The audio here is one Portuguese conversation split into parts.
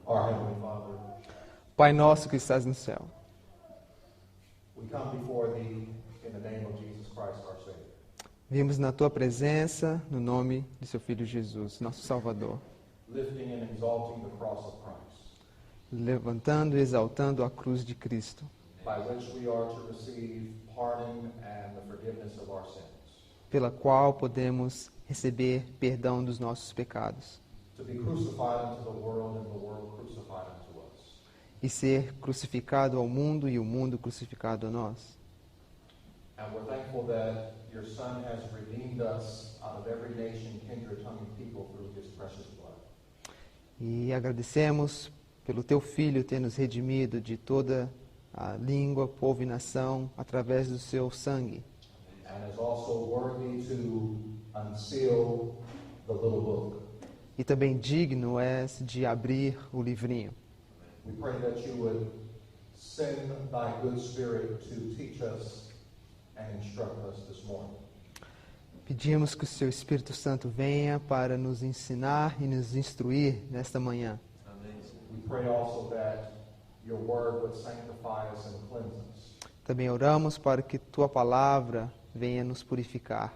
Our Heavenly Father, Pai nosso que estás no céu, we come before Thee in the name of Jesus Christ, our Savior. vimos na Tua presença, no nome de Seu Filho Jesus, nosso Salvador, Lifting and exalting the cross of Christ, levantando e exaltando a cruz de Cristo, by which we are to receive pardon and the forgiveness of our sins, pela qual podemos receber perdão dos nossos pecados to be crucified unto the world and the world crucified unto us. e ser crucificado ao mundo e o mundo crucificado a nós. And we're thankful that Your Son has redeemed us out of every nation, kindred, tongue, and people through His precious blood. E agradecemos pelo Teu Filho ter nos redimido de toda a língua, povo e nação através do Seu sangue. And is also worthy to unseal the little book. E também digno és de abrir o livrinho. We pray that You would send Thy good Spirit to teach us and instruct us this morning. Pedimos que o Seu Espírito Santo venha para nos ensinar e nos instruir nesta manhã. We pray also that Your Word would sanctify us and cleanse us. Também oramos para que Tua palavra venha nos purificar,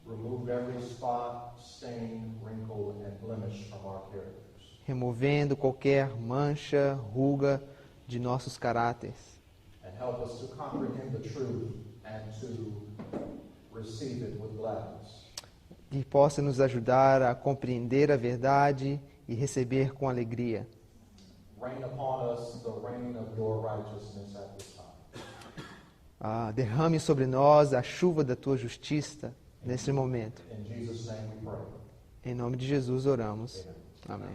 Remove every spot, stain, wrinkle, and blemish from our characters. removendo qualquer mancha, ruga de nossos caráteres. And help us to comprehend the truth and to receive it with gladness. E possa nos ajudar a compreender a verdade e receber com alegria. Rain upon us the rain of Your righteousness at this time. Derrame sobre nós a chuva da Tua justiça nesse momento. In Jesus' name we pray. Em nome de Jesus oramos. Amém.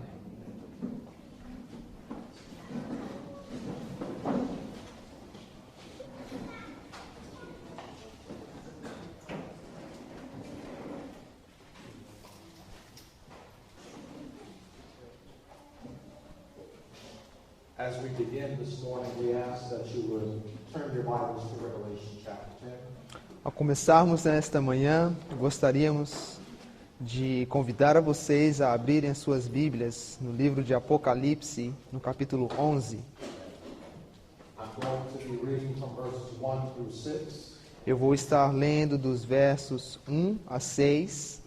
As we begin this morning, we ask that you would turn your Bibles to Revelation chapter 10. Ao começarmos nesta manhã, gostaríamos de convidar a vocês a abrirem as suas Bíblias no livro de Apocalipse, no capítulo 11. I'm going to be reading from verses 1 through 6. Eu vou estar lendo dos versos 1 a 6.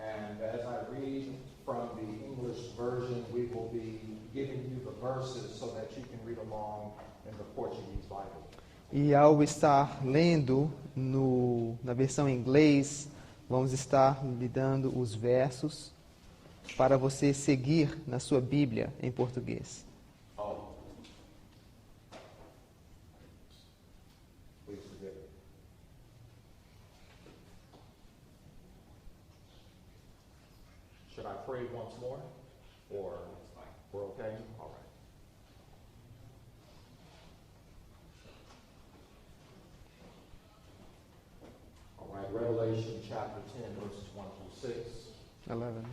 And as I read from the English version, we will be giving you the verses so that you can read along in the Portuguese Bible. E ao estar lendo na versão em inglês, vamos estar lhe dando os versos para você seguir na sua Bíblia em português. Oh. Please forgive me. Should I pray once more? Or we're okay? All right. All right, Revelation chapter 10, verses 1 through 6. 11.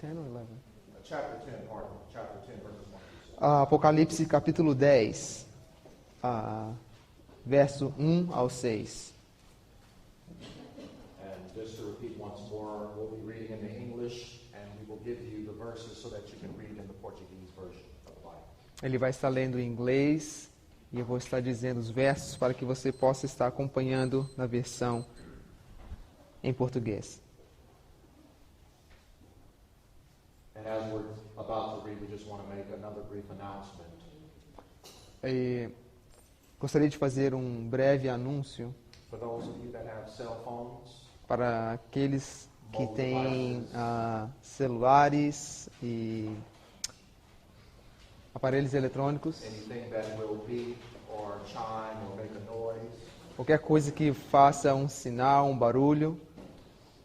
10 ou 11? Chapter 10, pardon. Chapter 10, verses 1 through 6. Apocalipse capítulo 10, verso 1 ao 6. And just to repeat once more, we'll be reading in the English, and we will give you the verses so that you can read in the Portuguese version of the Bible. Ele vai estar lendo em inglês e eu vou estar dizendo os versos para que você possa estar acompanhando na versão em português. And as we're about to read, we just want to make another brief announcement. E gostaria de fazer um breve anúncio For those of you that have cell phones, para aqueles que têm celulares e aparelhos eletrônicos, anything that will beep or chime or make a noise, qualquer coisa que faça um sinal, um barulho,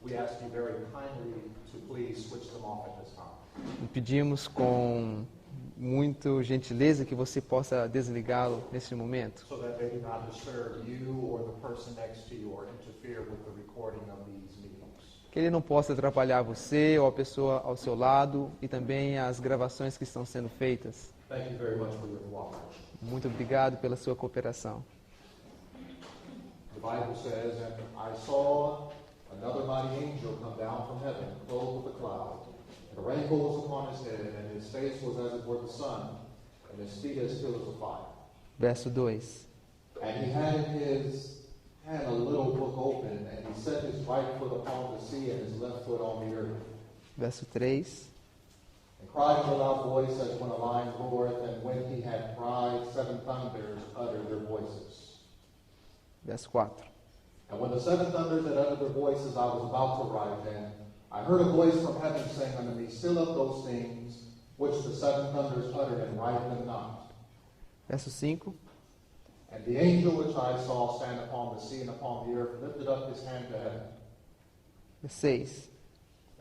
we ask you very kindly to please switch them off at this time. e pedimos com muito gentileza que você possa desligá-lo nesse momento, So that they do not disturb you or the person next to you or interfere with the recording of these meetings. que ele não possa atrapalhar você ou a pessoa ao seu lado e também as gravações que estão sendo feitas. Thank you very much for your cooperation. Muito obrigado pela sua cooperação. The Bible says, and I saw another mighty angel come down from heaven, clothed with a cloud. And a rainbow was upon his head, and his face was as it were the sun, and his feet as pillars of fire. Verso 2. And he had in his hand a little book open, and he set his right foot upon the sea and his left foot on the earth. Verso 3. And cried with a loud voice as when a lion roareth, and when he had cried, 7 thunders uttered their voices. Verso 4. And when the 7 thunders had uttered their voices, I was about to write, and I heard a voice from heaven saying unto me, Seal up those things which the 7 thunders uttered, and write them not. Verso 5. And the angel which I saw stand upon the sea and upon the earth lifted up his hand to heaven, Verso 6.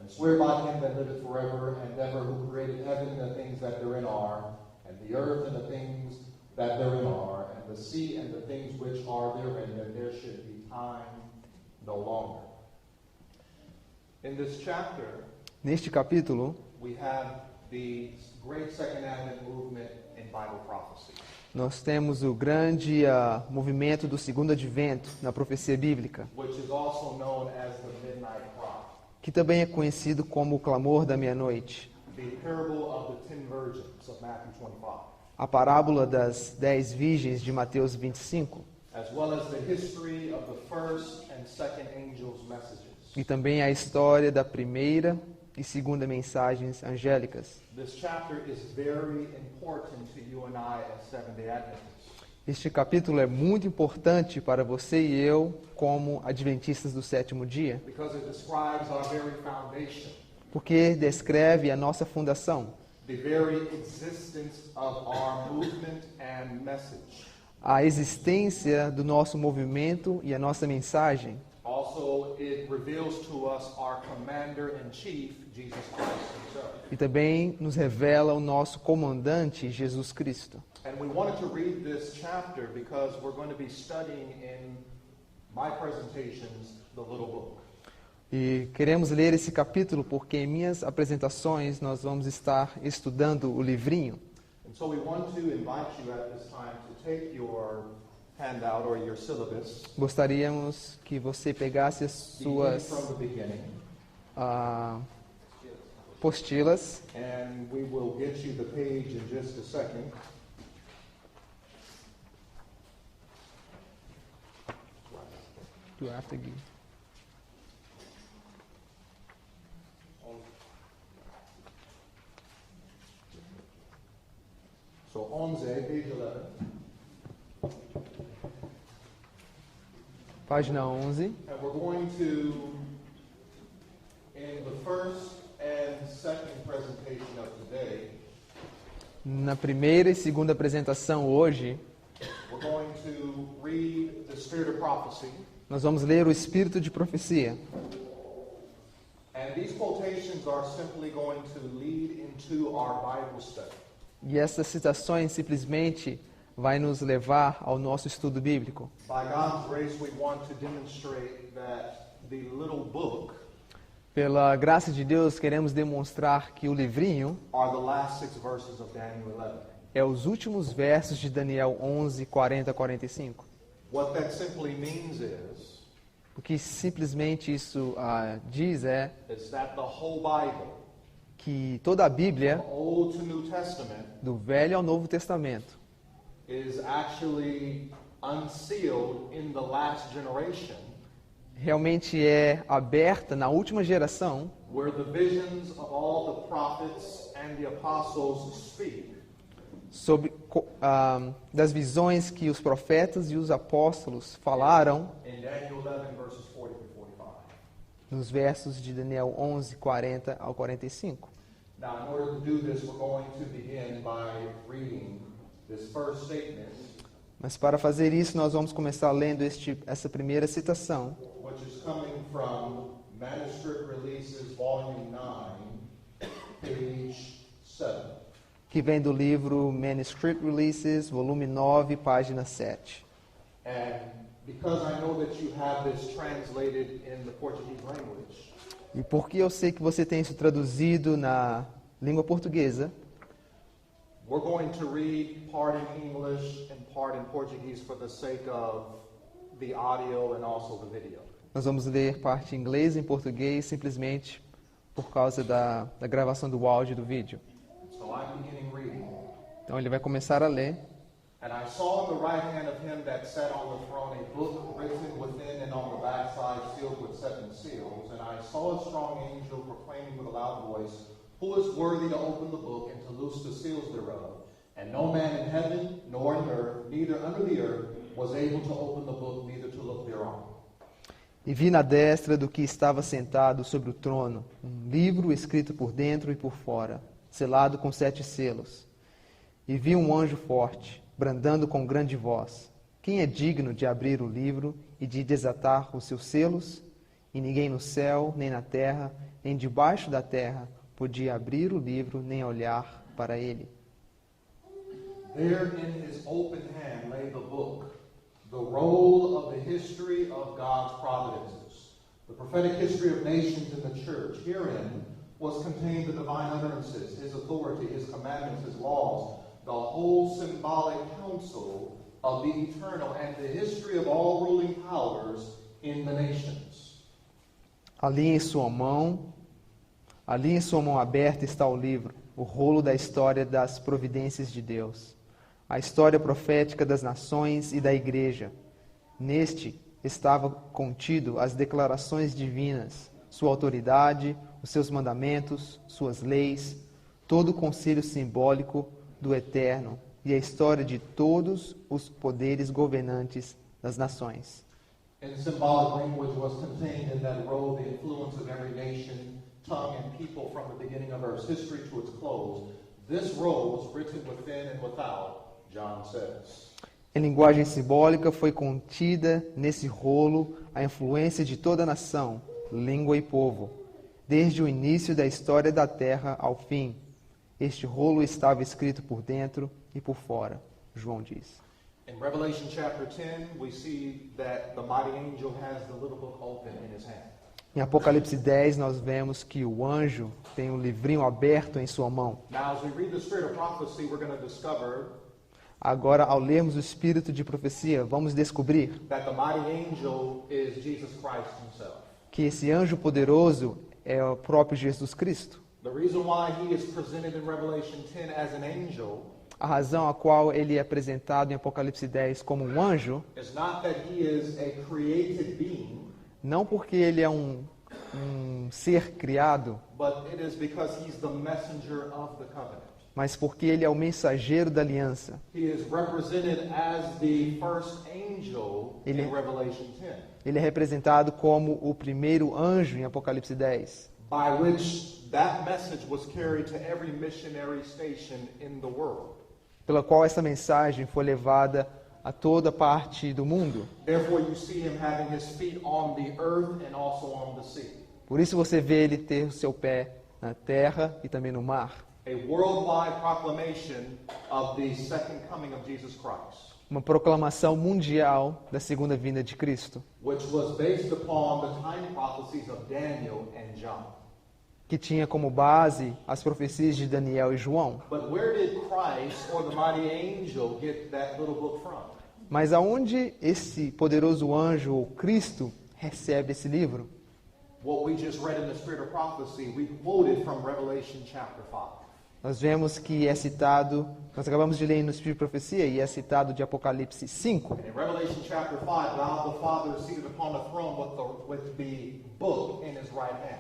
and swear by him that liveth forever and ever, who created heaven and the things that therein are, and the earth and the things that therein are, and the sea and the things which are therein, that there should be time no longer. In this chapter, Neste capítulo, we have the great Second Advent movement in Bible prophecy. nós temos o grande movimento do segundo advento na profecia bíblica, Which is also known as the Midnight Cry, que também é conhecido como o clamor da meia-noite, the parable of the 10 virgins of Matthew 25, a parábola das 10 virgens de Mateus 25, as well as the history of the first and second angels' messages. e também a história da primeira e segunda mensagens angélicas. This chapter is very important to you and I as Seventh-day Adventists, Este capítulo é muito importante para você e eu, como adventistas do sétimo dia, because it describes our very foundation, porque descreve a nossa fundação, the very existence of our movement and message. a existência do nosso movimento e a nossa mensagem. Also, it reveals to us our commander-in-chief, Jesus Christ himself. E também nos revela o nosso comandante, Jesus Cristo. And we wanted to read this chapter because we're going to be studying in my presentations the little book. E queremos ler esse capítulo porque em minhas apresentações nós vamos estar estudando o livrinho. And so we want to invite you at this time to take your handout or your syllabus, Gostaríamos que você pegasse as beginning suas from the beginning, postilas and we will get you the page in just a second. do after Gui. So 11, page 11. Página 11. And we're going to, in the first and second presentation of today, Na primeira e segunda apresentação hoje, we're going to read the Spirit of Prophecy. nós vamos ler o Espírito de Profecia. And these quotations are simply going to lead into our Bible study. E essas citações simplesmente vai nos levar ao nosso estudo bíblico. By God's grace, we want to demonstrate that the little book Pela graça de Deus, queremos demonstrar que o livrinho are the last 6 verses of Daniel 11. é os últimos versos de Daniel 11, 40 a 45. What that simply means is O que simplesmente isso diz é that the whole Bible, que toda a Bíblia, Old to New Testament, do Velho ao Novo Testamento, is actually unsealed in the last generation, realmente é aberta na última geração, where the visions of all the prophets and the apostles speak. sobre das visões que os profetas e os apóstolos falaram In Daniel 11, verses 40 to 45. nos versos de Daniel 11, 40 ao 45. Now, in order to do this, we're going to begin by reading this first statement, Mas para fazer isso, nós vamos começar lendo essa primeira citação, which is coming from Manuscript Releases, Volume 9, page 7. que vem do livro Manuscript Releases, volume 9, página 7. And because I know that you have this translated in the Portuguese language, E porque eu sei que você tem isso traduzido na língua portuguesa, we're going to read part in English and part in Portuguese for the sake of the audio and also the video. Nós vamos ler parte em inglês e em português, simplesmente por causa da gravação do áudio e do vídeo. So I'm beginning reading. Então ele vai começar a ler. And I saw in the right hand of him that sat on the throne a book written within and on the backside sealed with 7 seals. And I saw a strong angel proclaiming with a loud voice, Who is worthy to open the book and to loose the seals thereof? And no man in heaven, nor in earth, neither under the earth, was able to open the book, neither to look thereon. E vi na destra do que estava sentado sobre o trono um livro escrito por dentro e por fora, selado com 7 selos. E vi um anjo forte, brandando com grande voz: Quem é digno de abrir o livro e de desatar os seus selos? E ninguém no céu, nem na terra, nem debaixo da terra podia abrir o livro, nem olhar para ele. There in his open hand lay the book, the roll of the history of God's providences, the prophetic history of nations in the church. Herein was contained the divine utterances, his authority, his commandments, his laws, the whole symbolic counsel of the eternal, and the history of all ruling powers in the nations. Ali em sua mão aberta está o livro, o rolo da história das providências de Deus, a história profética das nações e da igreja. Neste estava contido as declarações divinas, sua autoridade, os seus mandamentos, suas leis, todo o conselho simbólico do Eterno e a história de todos os poderes governantes das nações. In symbolic language was contained in that roll the influence of every nation, tongue, and people from the beginning of Earth's history to its close. This roll was written within and without, John says. Em linguagem simbólica foi contida nesse rolo a influência de toda a nação, língua e povo, desde o início da história da terra ao fim. Este rolo estava escrito por dentro e por fora, João diz. In Revelation chapter 10, we see that the mighty angel has the little book open in his hand. Em Apocalipse 10, nós vemos que o anjo tem um livrinho aberto em sua mão. Now, as we read the spirit of prophecy, we're going to discover Agora, ao lermos o espírito de profecia, vamos descobrir that the mighty angel is Jesus Christ himself. que esse anjo poderoso é o próprio Jesus Cristo. The reason why he is presented in Revelation 10 as an angel A razão a qual ele é apresentado em Apocalipse 10 como um anjo, is not that he is a created being, não porque ele é um ser criado, but it is because he's the messenger of the covenant. mas porque ele é o mensageiro da aliança. He is represented as the first angel Ele- in Revelation 10, Ele é representado como o primeiro anjo em Apocalipse 10, by which that message was carried to every missionary station in the world. pela qual essa mensagem foi levada a toda parte do mundo. Therefore, you see him having his feet on the earth and also on the sea. Por isso você vê ele ter o seu pé na terra e também no mar. A worldwide proclamation of the second coming of Jesus Christ, Uma proclamação mundial da segunda vinda de Cristo, which was based upon the time prophecies of Daniel and John. que tinha como base as profecias de Daniel e João. But where did Christ or the mighty angel get that little book from? Mas aonde esse poderoso anjo, ou Cristo, recebe esse livro? What we just read in the spirit of prophecy, we quoted from Revelation chapter 5. Nós vemos que é citado, nós acabamos de ler no Espírito de Profecia, e é citado de Apocalipse 5. And in Revelation chapter 5, God the Father is seated upon the throne with the book in his right hand.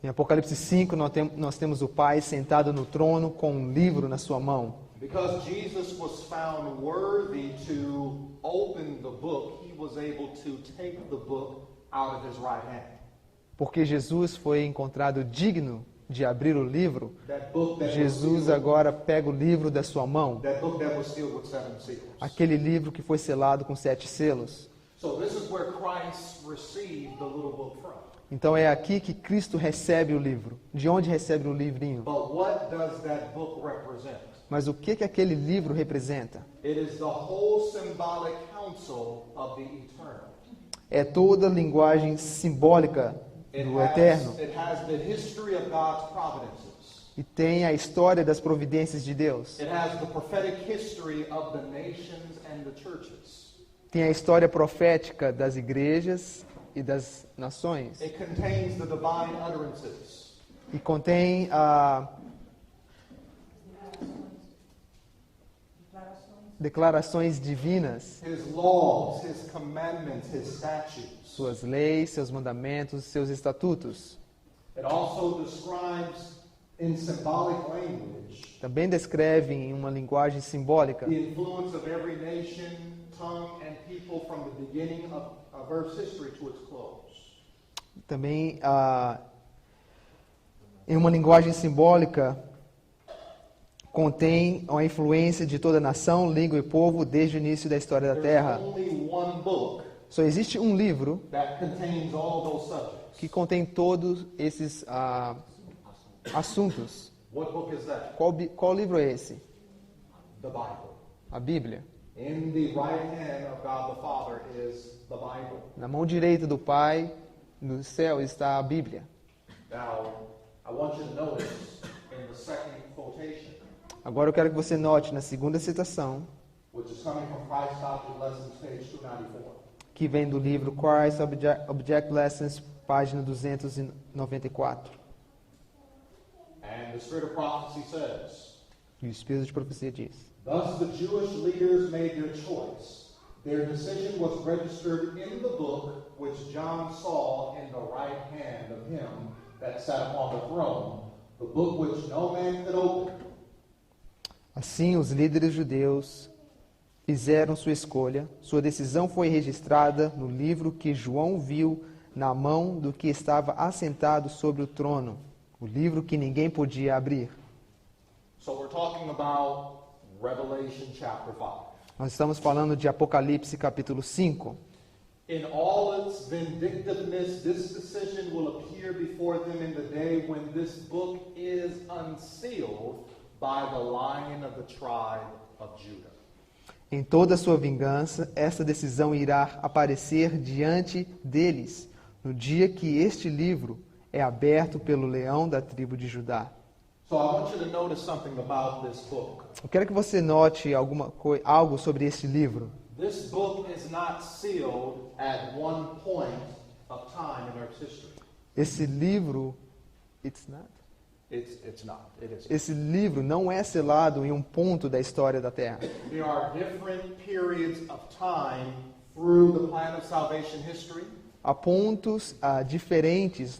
Em Apocalipse 5, nós temos o Pai sentado no trono com um livro na sua mão. Because Jesus was found worthy to open the book, he was able to take the book out of his right hand. Porque Jesus foi encontrado digno de abrir o livro, That book that was Jesus sealed, agora pega o livro da sua mão, that book that was sealed with 7 seals. aquele livro que foi selado com 7 selos. So this is where Christ received the little book from. Então é aqui que Cristo recebe o livro. De onde recebe o livrinho? But what does that book represent? Mas o que aquele livro representa? It is the whole symbolic counsel of the eternal. É toda a linguagem simbólica do Eterno. It has the history of God's providences. E tem a história das providências de Deus. It has the prophetic history of the nations and the churches. Tem a história profética das igrejas e das nações. It contains the divine utterances. E contém declarações divinas, His laws, His commandments, His statutes. suas leis, seus mandamentos, seus estatutos. It also describes in symbolic language Também descreve em uma linguagem simbólica the influence of every nation, tongue, and people from the beginning of Earth's history to its close. também em uma linguagem simbólica contém a influência de toda nação, língua e povo desde o início da história da There's Terra. only one book Só existe um livro that contains all those subjects. que contém todos esses assuntos. What book is that? Qual livro é esse? The Bible. A Bíblia. In the right hand of God the Father is the Bible. Na mão direita do Pai, no céu, está a Bíblia. Now, I want you to notice in the second quotation, Agora eu quero que você note na segunda citação, which is coming from Christ Object Lessons, page 294. que vem do livro Christ Object Lessons, página 294. And the Spirit of Prophecy says, E o Espírito de Profecia diz: thus the Jewish leaders made their choice. Their decision was registered in the book which John saw in the right hand of him that sat upon the throne, the book which no man could open. Assim, os líderes judeus fizeram sua escolha. Sua decisão foi registrada no livro que João viu na mão do que estava assentado sobre o trono, o livro que ninguém podia abrir. So we're talking about Revelation chapter 5. Nós estamos falando de Apocalipse capítulo 5. In all its vindictiveness, this decision will appear before them in the day when this book is unsealed by the Lion of the tribe of Judah. Em toda a sua vingança, essa decisão irá aparecer diante deles no dia que este livro é aberto pelo leão da tribo de Judá. So I want you to notice something about this book. Eu quero que você note algo sobre este livro. This book is not sealed at one point of time in Earth's history. Esse livro, it's not. It's not. It is. Esse livro não é selado em um ponto da história da Terra. There are different periods of time through the plan of salvation history. Há pontos diferentes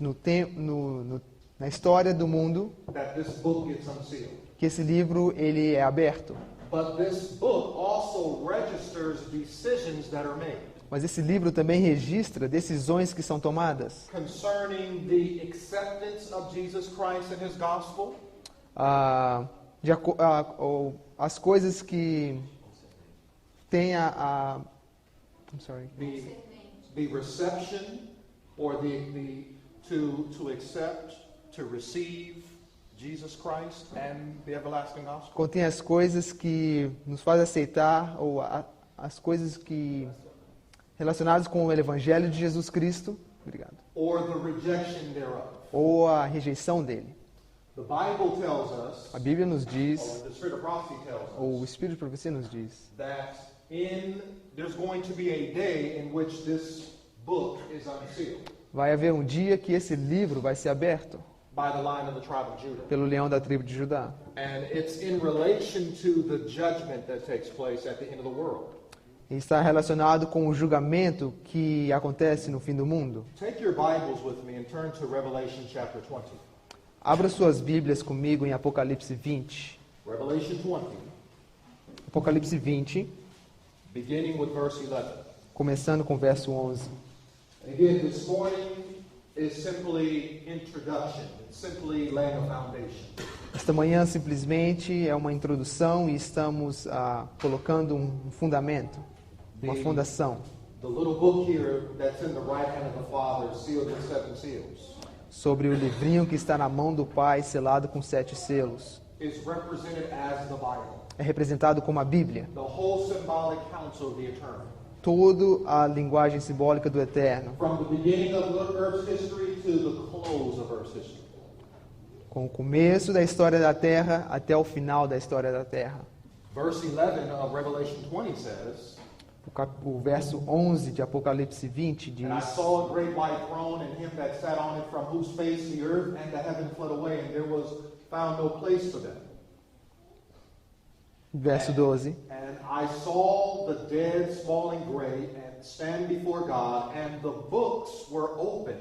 na história do mundo That this book gets unsealed. que esse livro ele é aberto. But this book also registers decisions that are made Mas esse livro também registra decisões que são tomadas concerning the acceptance of Jesus Christ and His gospel, as coisas que têm the reception or to accept, to receive Jesus Christ and the everlasting gospel, contém as coisas que nos fazem aceitar ou as coisas que relacionadas com o Evangelho de Jesus Cristo, obrigado, or the rejection thereof. ou a rejeição dele. The Bible tells us, A Bíblia nos or diz, the Spirit of Prophecy tells ou o us, Espírito de Profecia nos diz, that there's going to be a day in which this book is unsealed vai haver um dia que esse livro vai ser aberto by the Lion of the tribe of Judah. pelo leão da tribo de Judá. And it's in relation to the judgment that takes place at the end of the world. E está relacionado com o julgamento que acontece no fim do mundo. Take your Bibles with me and turn to Revelation chapter 20. Abra suas Bíblias comigo em Apocalipse 20. Revelation 20, Apocalipse 20, beginning with verse 11. começando com o verso 11. Again, this morning is simply introduction. It's simply laying a foundation. Esta manhã simplesmente é uma introdução e estamos colocando um fundamento, uma fundação. The little book here that's in the right hand of the Father, sealed with 7 seals, Sobre o livrinho que está na mão do Pai, selado com 7 selos. is represented as the Bible, É representado como a Bíblia. the whole symbolic counsel of the eternal. Toda a linguagem simbólica do Eterno. From the beginning of Earth's history to the close of Earth's history. Com o começo da história da Terra até o final da história da Terra. Verse 11 of Revelation 20 says, O verso 11 de Apocalipse 20 And I diz: saw a great white throne, and him that sat on it, from whose face the earth and the heaven fled away, and there was found no place for them. Verso 12. And I saw the dead, small and great, and stand before God, and the books were open.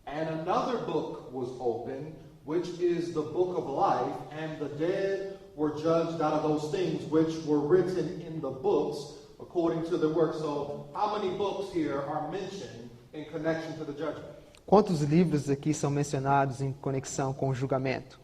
And another book was open, which is the book of life, and the dead were judged out of those things which were written in the books according to their works. So, how many books here are mentioned in connection to the judgment? Quantos livros aqui são mencionados em conexão com o julgamento?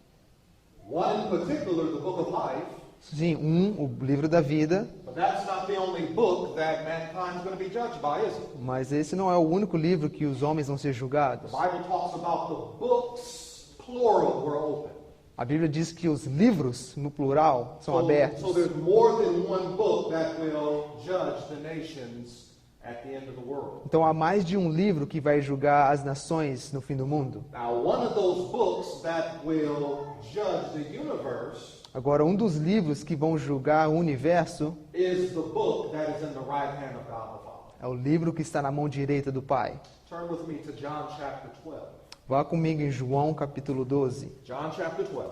One in particular, the book of life, Sim, o livro da vida, but that's not the only book that mankind's going to be judged by, is it? mas esse não é o único livro que os homens vão ser The julgados. Bible talks about the books, plural, were open. A Bíblia diz que os livros, no plural, são So abertos. there's more than one book that will judge the nations at the end of the world. Então há mais de um livro que vai julgar as nações no fim do mundo. Now, one of those books that will judge the universe Agora, um dos livros que vão julgar o universo is the book that is in the right hand of God the Father. é o livro que está na mão direita do Pai. Turn with me to John chapter 12. Vá comigo em João capítulo 12. John chapter 12.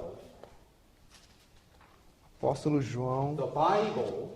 Apóstolo João, The Bible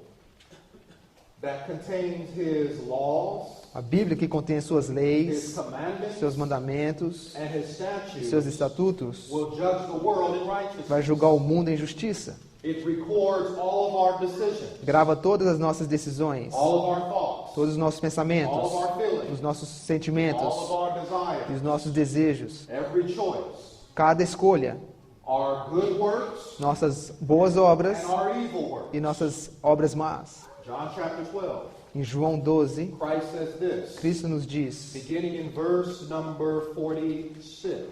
that contains his laws, a Bíblia que contém as suas his leis, commandments, seus mandamentos, and his seus statutes estatutos, will judge the world in vai righteousness. julgar o mundo em justiça. It records all of our decisions, Grava todas as nossas decisões, all of our thoughts, todos os nossos pensamentos, all of our feelings, os nossos all of sentimentos our e desires, os nossos desejos. every choice, Cada escolha, our good works nossas boas obras and our evil works. e nossas obras más. John chapter 12, Em João 12, Christ says this, Cristo nos diz, beginning in verse number 47.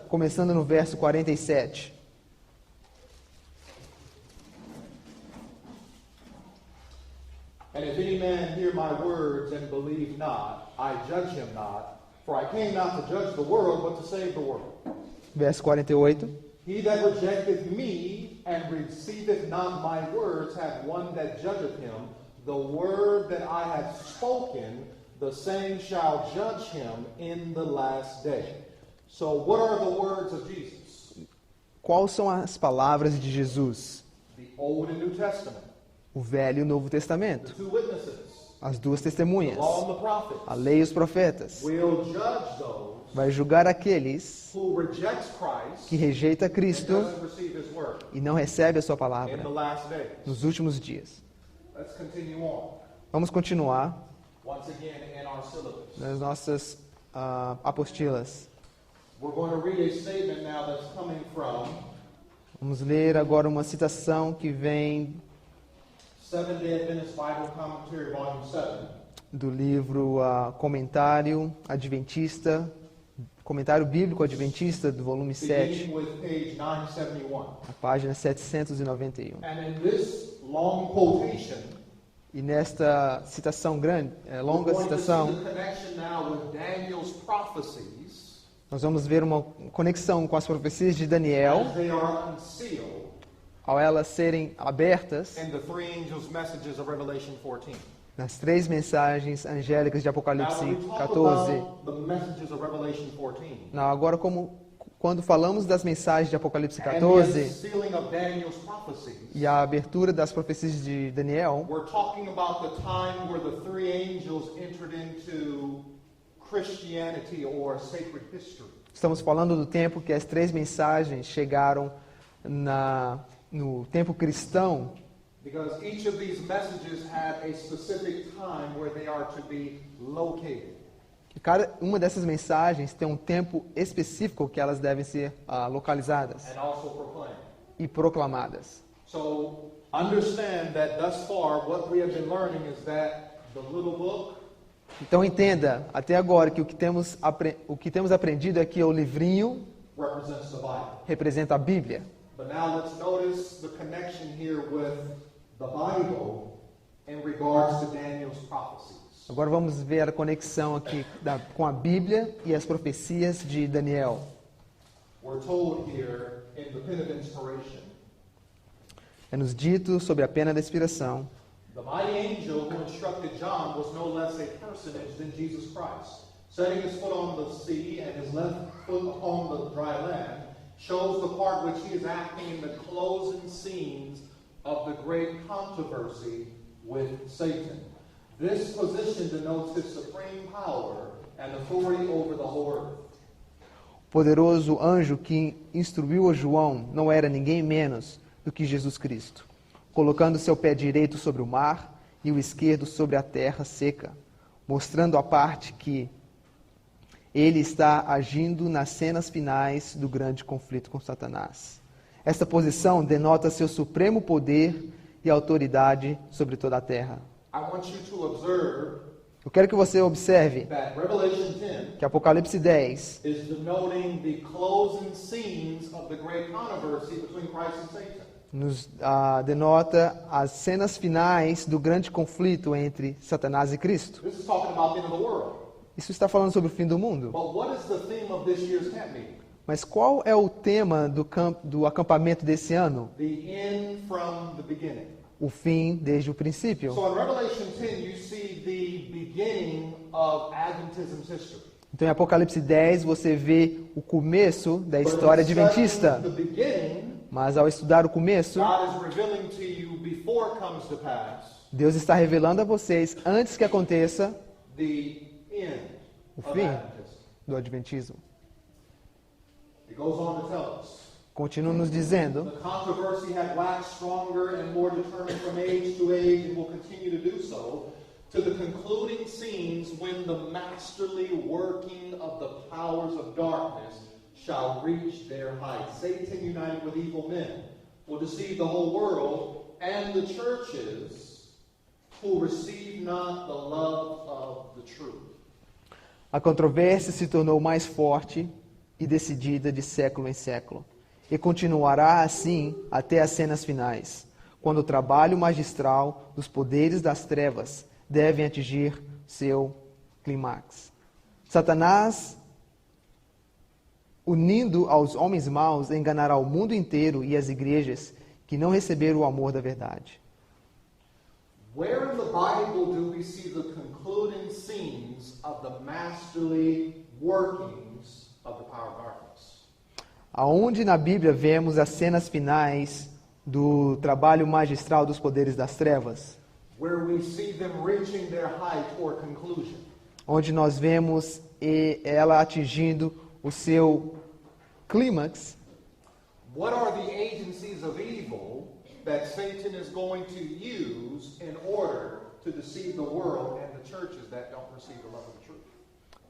começando no verso 47. And if any man hear my words and believe not, I judge him not. For I came not to judge the world, but to save the world. Verso 48. He that rejecteth me and receiveth not my words hath one that judgeth him. The word that I have spoken, the same shall judge him in the last day. So what are the words of Jesus? Quais são as palavras de Jesus? The Old and New Testament. O Velho e o Novo The Testamento. two witnesses. As duas The testemunhas. law and the prophets. A lei e os profetas. Will judge those Vai julgar aqueles who rejects Christ que rejeita and Cristo doesn't receive his word e não recebe a sua in palavra the last days. nos últimos dias. Let's continue on. Vamos continuar Once again in our syllabus. nas nossas apostilas. We're going to read a statement now that's coming from Vamos ler agora uma citação que vem Seventh-day Adventist Bible Commentary, Volume 7. do livro Comentário Bíblico Adventista, do volume 7, Beginning with page 971. a página 791. And in this long quotation, E nesta citação grande, longa we're going to see citação, the connection now with Daniel's prophecies nós vamos ver uma conexão com as profecias de Daniel, as they are concealed ao elas serem abertas in the three angels' messages of Revelation 14. nas três mensagens angélicas de Now, Apocalipse when we talk 14. about the messages of Revelation 14, Não, agora quando falamos das mensagens de Apocalipse and the 14 unsealing of Daniel's prophecies, e a abertura das profecias de Daniel, we're talking about the time where the three angels entered into Christianity or sacred history. estamos falando do tempo que as três mensagens chegaram no tempo cristão, Because each of these messages had a specific time where they are to be located. e cada uma dessas mensagens tem um tempo específico que elas devem ser localizadas And also proclaimed. e proclamadas. So understand that thus far what we have been learning is that the little book Então entenda, até agora, que o que temos aprendido é que o livrinho represents the Bible. representa a Bíblia. But now let's notice the connection here with the Bible in regards to Daniel's prophecies. Agora vamos ver a conexão aqui com a Bíblia e as profecias de Daniel. We're told here in the pen of inspiration É nos dito sobre a pena da inspiração The mighty angel who instructed John was no less a personage than Jesus Christ. Setting his foot on the sea and his left foot upon the dry land shows the part which he is acting in the closing scenes of the great controversy with Satan. This position denotes his supreme power and authority over the whole earth. O poderoso anjo que instruiu a João não era ninguém menos do que Jesus Cristo, colocando seu pé direito sobre o mar e o esquerdo sobre a terra seca, mostrando a parte que ele está agindo nas cenas finais do grande conflito com Satanás. Esta posição denota seu supremo poder e autoridade sobre toda a terra. I want you to observe Eu quero que você observe that Revelation 10 que Apocalipse 10 is denoting the closing scenes of the great controversy between Christ and Satan. nos denota as cenas finais do grande conflito entre Satanás e Cristo. This is talking about the end of the world. Isso está falando sobre o fim do mundo. But what is the theme of this year's camp meeting? Mas qual é o tema do acampamento desse ano? The end from the beginning. O fim desde o princípio. So in Revelation 10, you see the beginning of Adventism's history. Então em Apocalipse 10 você vê o começo da história But in adventista. studying the beginning, Mas ao estudar o começo, God is revealing to you before comes to pass Deus está revelando a vocês, antes que aconteça, the end o of fim Adventism. do adventismo. It goes on to tell us. Continua nos dizendo The controversy had waxed stronger and more determined from age to age and will continue to do so to the concluding scenes when the masterly working of the powers of darkness shall reach their height. Satan united with evil men will deceive the whole world and the churches who receive not the love of the truth. a controvérsia se tornou mais forte e decidida de século em século. E continuará assim até as cenas finais, quando o trabalho magistral dos poderes das trevas devem atingir seu clímax. Satanás, unindo aos homens maus, enganará o mundo inteiro e as igrejas que não receberam o amor da verdade. Where in the Bible do we see the concluding scenes of the masterly workings of the power of darkness? Aonde na Bíblia vemos as cenas finais do trabalho magistral dos poderes das trevas? Where we see them reaching their height or conclusion? Onde nós vemos ela atingindo o seu clímax. What are the agencies of evil that Satan is going to use in order to deceive the world and the churches that don't receive the love of the truth?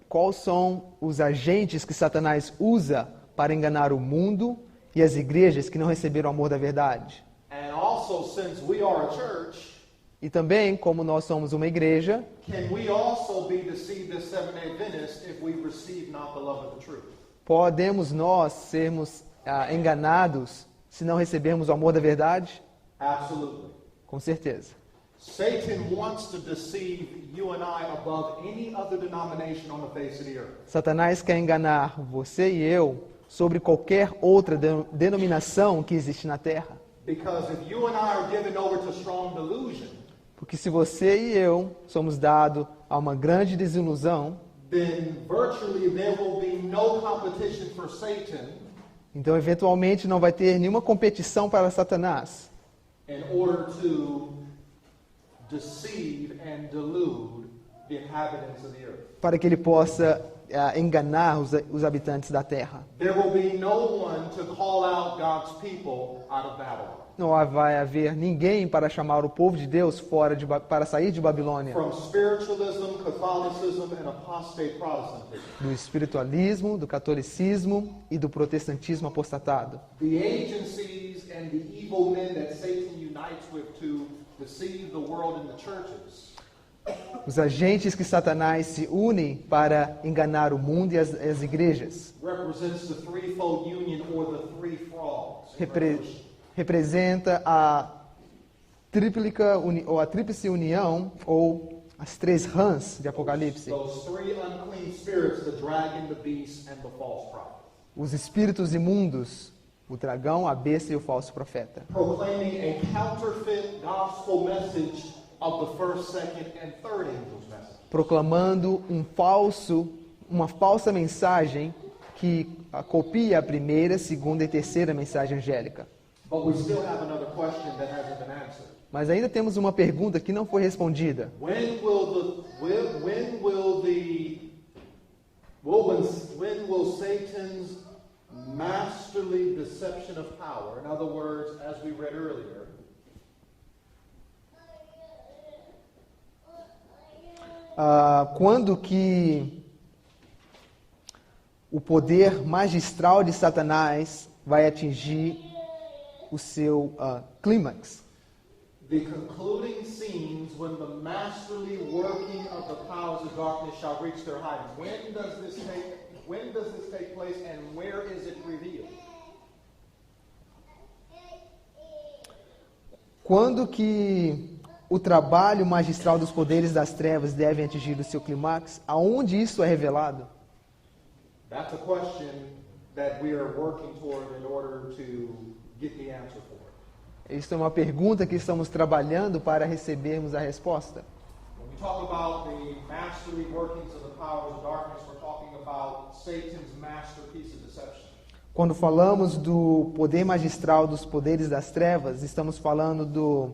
Quais são os agentes que Satanás usa para enganar o mundo e as igrejas que não receberam o amor da verdade? And also, since we are a church, E também, como nós somos uma igreja, can we also be deceived as Seventh-day Adventists if we receive not the love of the truth? podemos nós sermos enganados se não recebermos o amor da verdade? Absolutely. Com certeza. Satan wants to deceive you and I above any other denomination on the face of the earth. Satanás quer enganar você e eu sobre qualquer outra denominação que existe na Terra. Because if you and I are given over to strong delusion, Porque se você e eu somos dados a uma grande desilusão, then virtually there will be no competition for Satan então eventualmente não vai ter nenhuma competição para Satanás in order to deceive and delude the inhabitants of the earth. para que ele possa enganar os habitantes da Terra. There will be no one to call out God's people out of Babylon. Não vai haver ninguém para chamar o povo de Deus para sair de Babilônia, From spiritualism, Catholicism, and apostate Protestantism. do espiritualismo, do catolicismo e do protestantismo apostatado. The agencies and the evil men that Satan unites with to deceive the world and the churches Os agentes que Satanás se unem para enganar o mundo e as igrejas represents the threefold union or the three frogs. in Revelation. representa a tríplice união ou as três rãs de Apocalipse. Those three unclean spirits, the dragon, the beast, and the false prophet. Os espíritos imundos, o dragão, a besta e o falso profeta. Proclaiming a counterfeit gospel message of the first, second, and third angel's message. proclamando uma falsa mensagem que copia a primeira, segunda e terceira mensagem angélica. But we still have another question that hasn't been answered. Mas ainda temos uma pergunta que não foi respondida. When will Satan's masterly deception of power, in other words, as we read earlier, quando que o poder magistral de Satanás vai atingir o seu clímax? the concluding scenes when the masterly working of the powers of darkness shall reach their height. When does this take place, and where is it revealed? Quando que o trabalho magistral dos poderes das trevas deve atingir o seu clímax? Aonde isso é revelado? That's a question that we are working toward in order to get the answer for. Isso é uma pergunta que estamos trabalhando para recebermos a resposta. When we talk about the masterly workings of the powers of darkness, we're talking about Satan's masterpiece of deception. Quando falamos do poder magistral dos poderes das trevas, estamos falando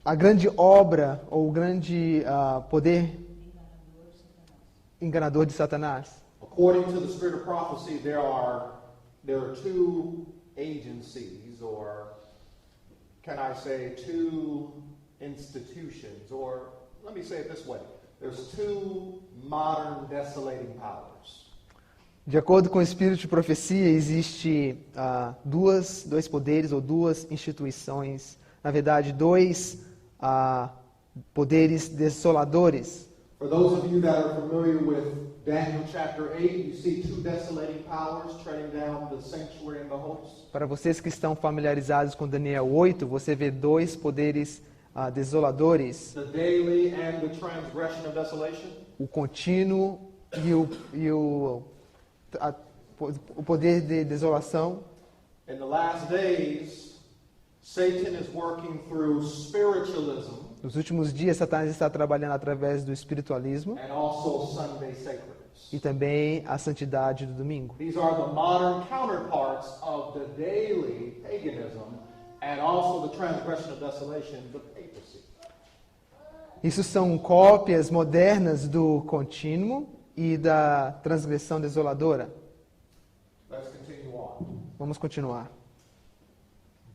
a grande obra ou o grande poder enganador de Satanás. According to the spirit of prophecy, there are two agencies, or can I say two institutions, or let me say it this way. There's two modern desolating powers. De acordo com o espírito de profecia, existe dois poderes ou duas instituições, na verdade, dois poderes desoladores. For those of you that are familiar with Daniel chapter 8, you see two desolating powers treading down the sanctuary and the host. Para vocês que estão familiarizados com Daniel 8, você vê dois poderes desoladores, The daily and the transgression of desolation. o contínuo e o poder de desolação. In the last days, Satan is working through spiritualism Nos últimos dias, Satanás está trabalhando através do espiritualismo and also Sunday sacredness. e também a santidade do domingo. These are the modern counterparts of the daily paganism and also the transgression of desolation, the papacy. Isso são cópias modernas do contínuo e da transgressão desoladora. Let's continue on. Vamos continuar.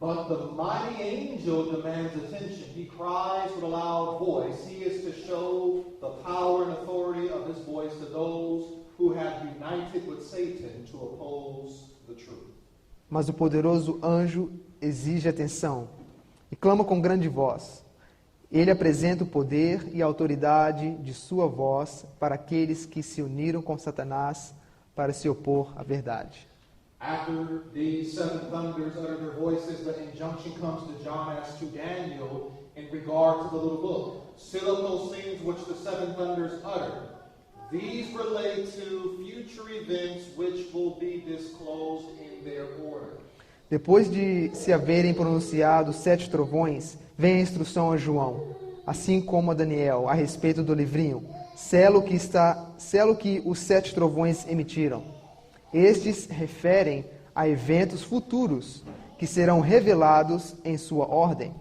But the mighty angel demands attention. He cries with a loud voice. He is to show the power and authority of his voice to those who have united with Satan to oppose the truth. Mas o poderoso anjo exige atenção e clama com grande voz. Ele apresenta o poder e a autoridade de sua voz para aqueles que se uniram com Satanás para se opor à verdade. After these seven thunders utter their voices, the injunction comes to John as to Daniel in regard to the little book. Seal up those things which the seven thunders utter. These relate to future events which will be disclosed in their order. Depois de se haverem pronunciado 7 trovões, vem a instrução a João, assim como a Daniel, a respeito do livrinho. Selo que os 7 trovões emitiram. Estes referem a eventos futuros que serão revelados em sua ordem.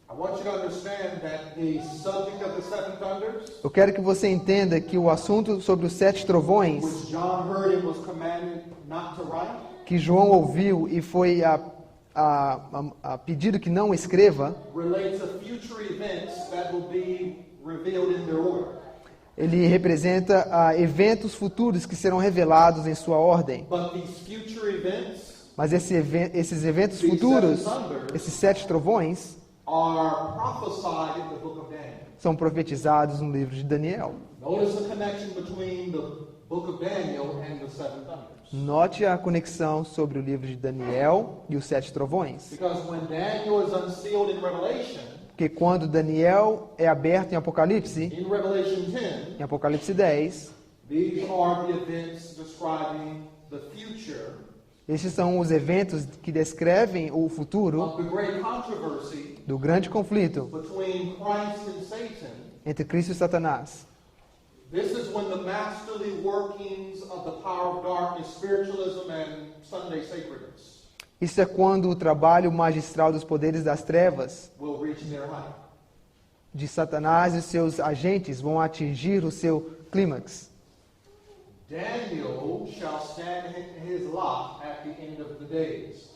I want you to understand that the subject of the seven thunders, Eu quero que você entenda que o assunto sobre os 7 trovões, which John heard and was commanded not to write, que João ouviu e foi pedido que não escreva, relates to future events that will be revealed in their order. ele representa eventos futuros que serão revelados em sua ordem. But these future events Mas esses eventos futuros, esses 7 trovões, are prophesied in the book of Daniel. são profetizados no livro de Daniel. Notice the connection between the book of Daniel and the seven thunders. Note a conexão sobre o livro de Daniel e os 7 trovões. Because when Daniel is unsealed in Revelation, Porque quando Daniel é aberto em Apocalipse, in Revelation 10, em Apocalipse 10, these are the events describing the future Estes são os eventos que descrevem o futuro of the great controversy do grande conflito between Christ and Satan. entre Cristo e Satanás. This is when the masterly workings of the power of darkness, spiritualism, and Sunday sacredness Isso é quando o trabalho magistral dos poderes das trevas will reach their height. de Satanás e seus agentes vão atingir o seu clímax. Daniel shall stand his lot at the end of the days.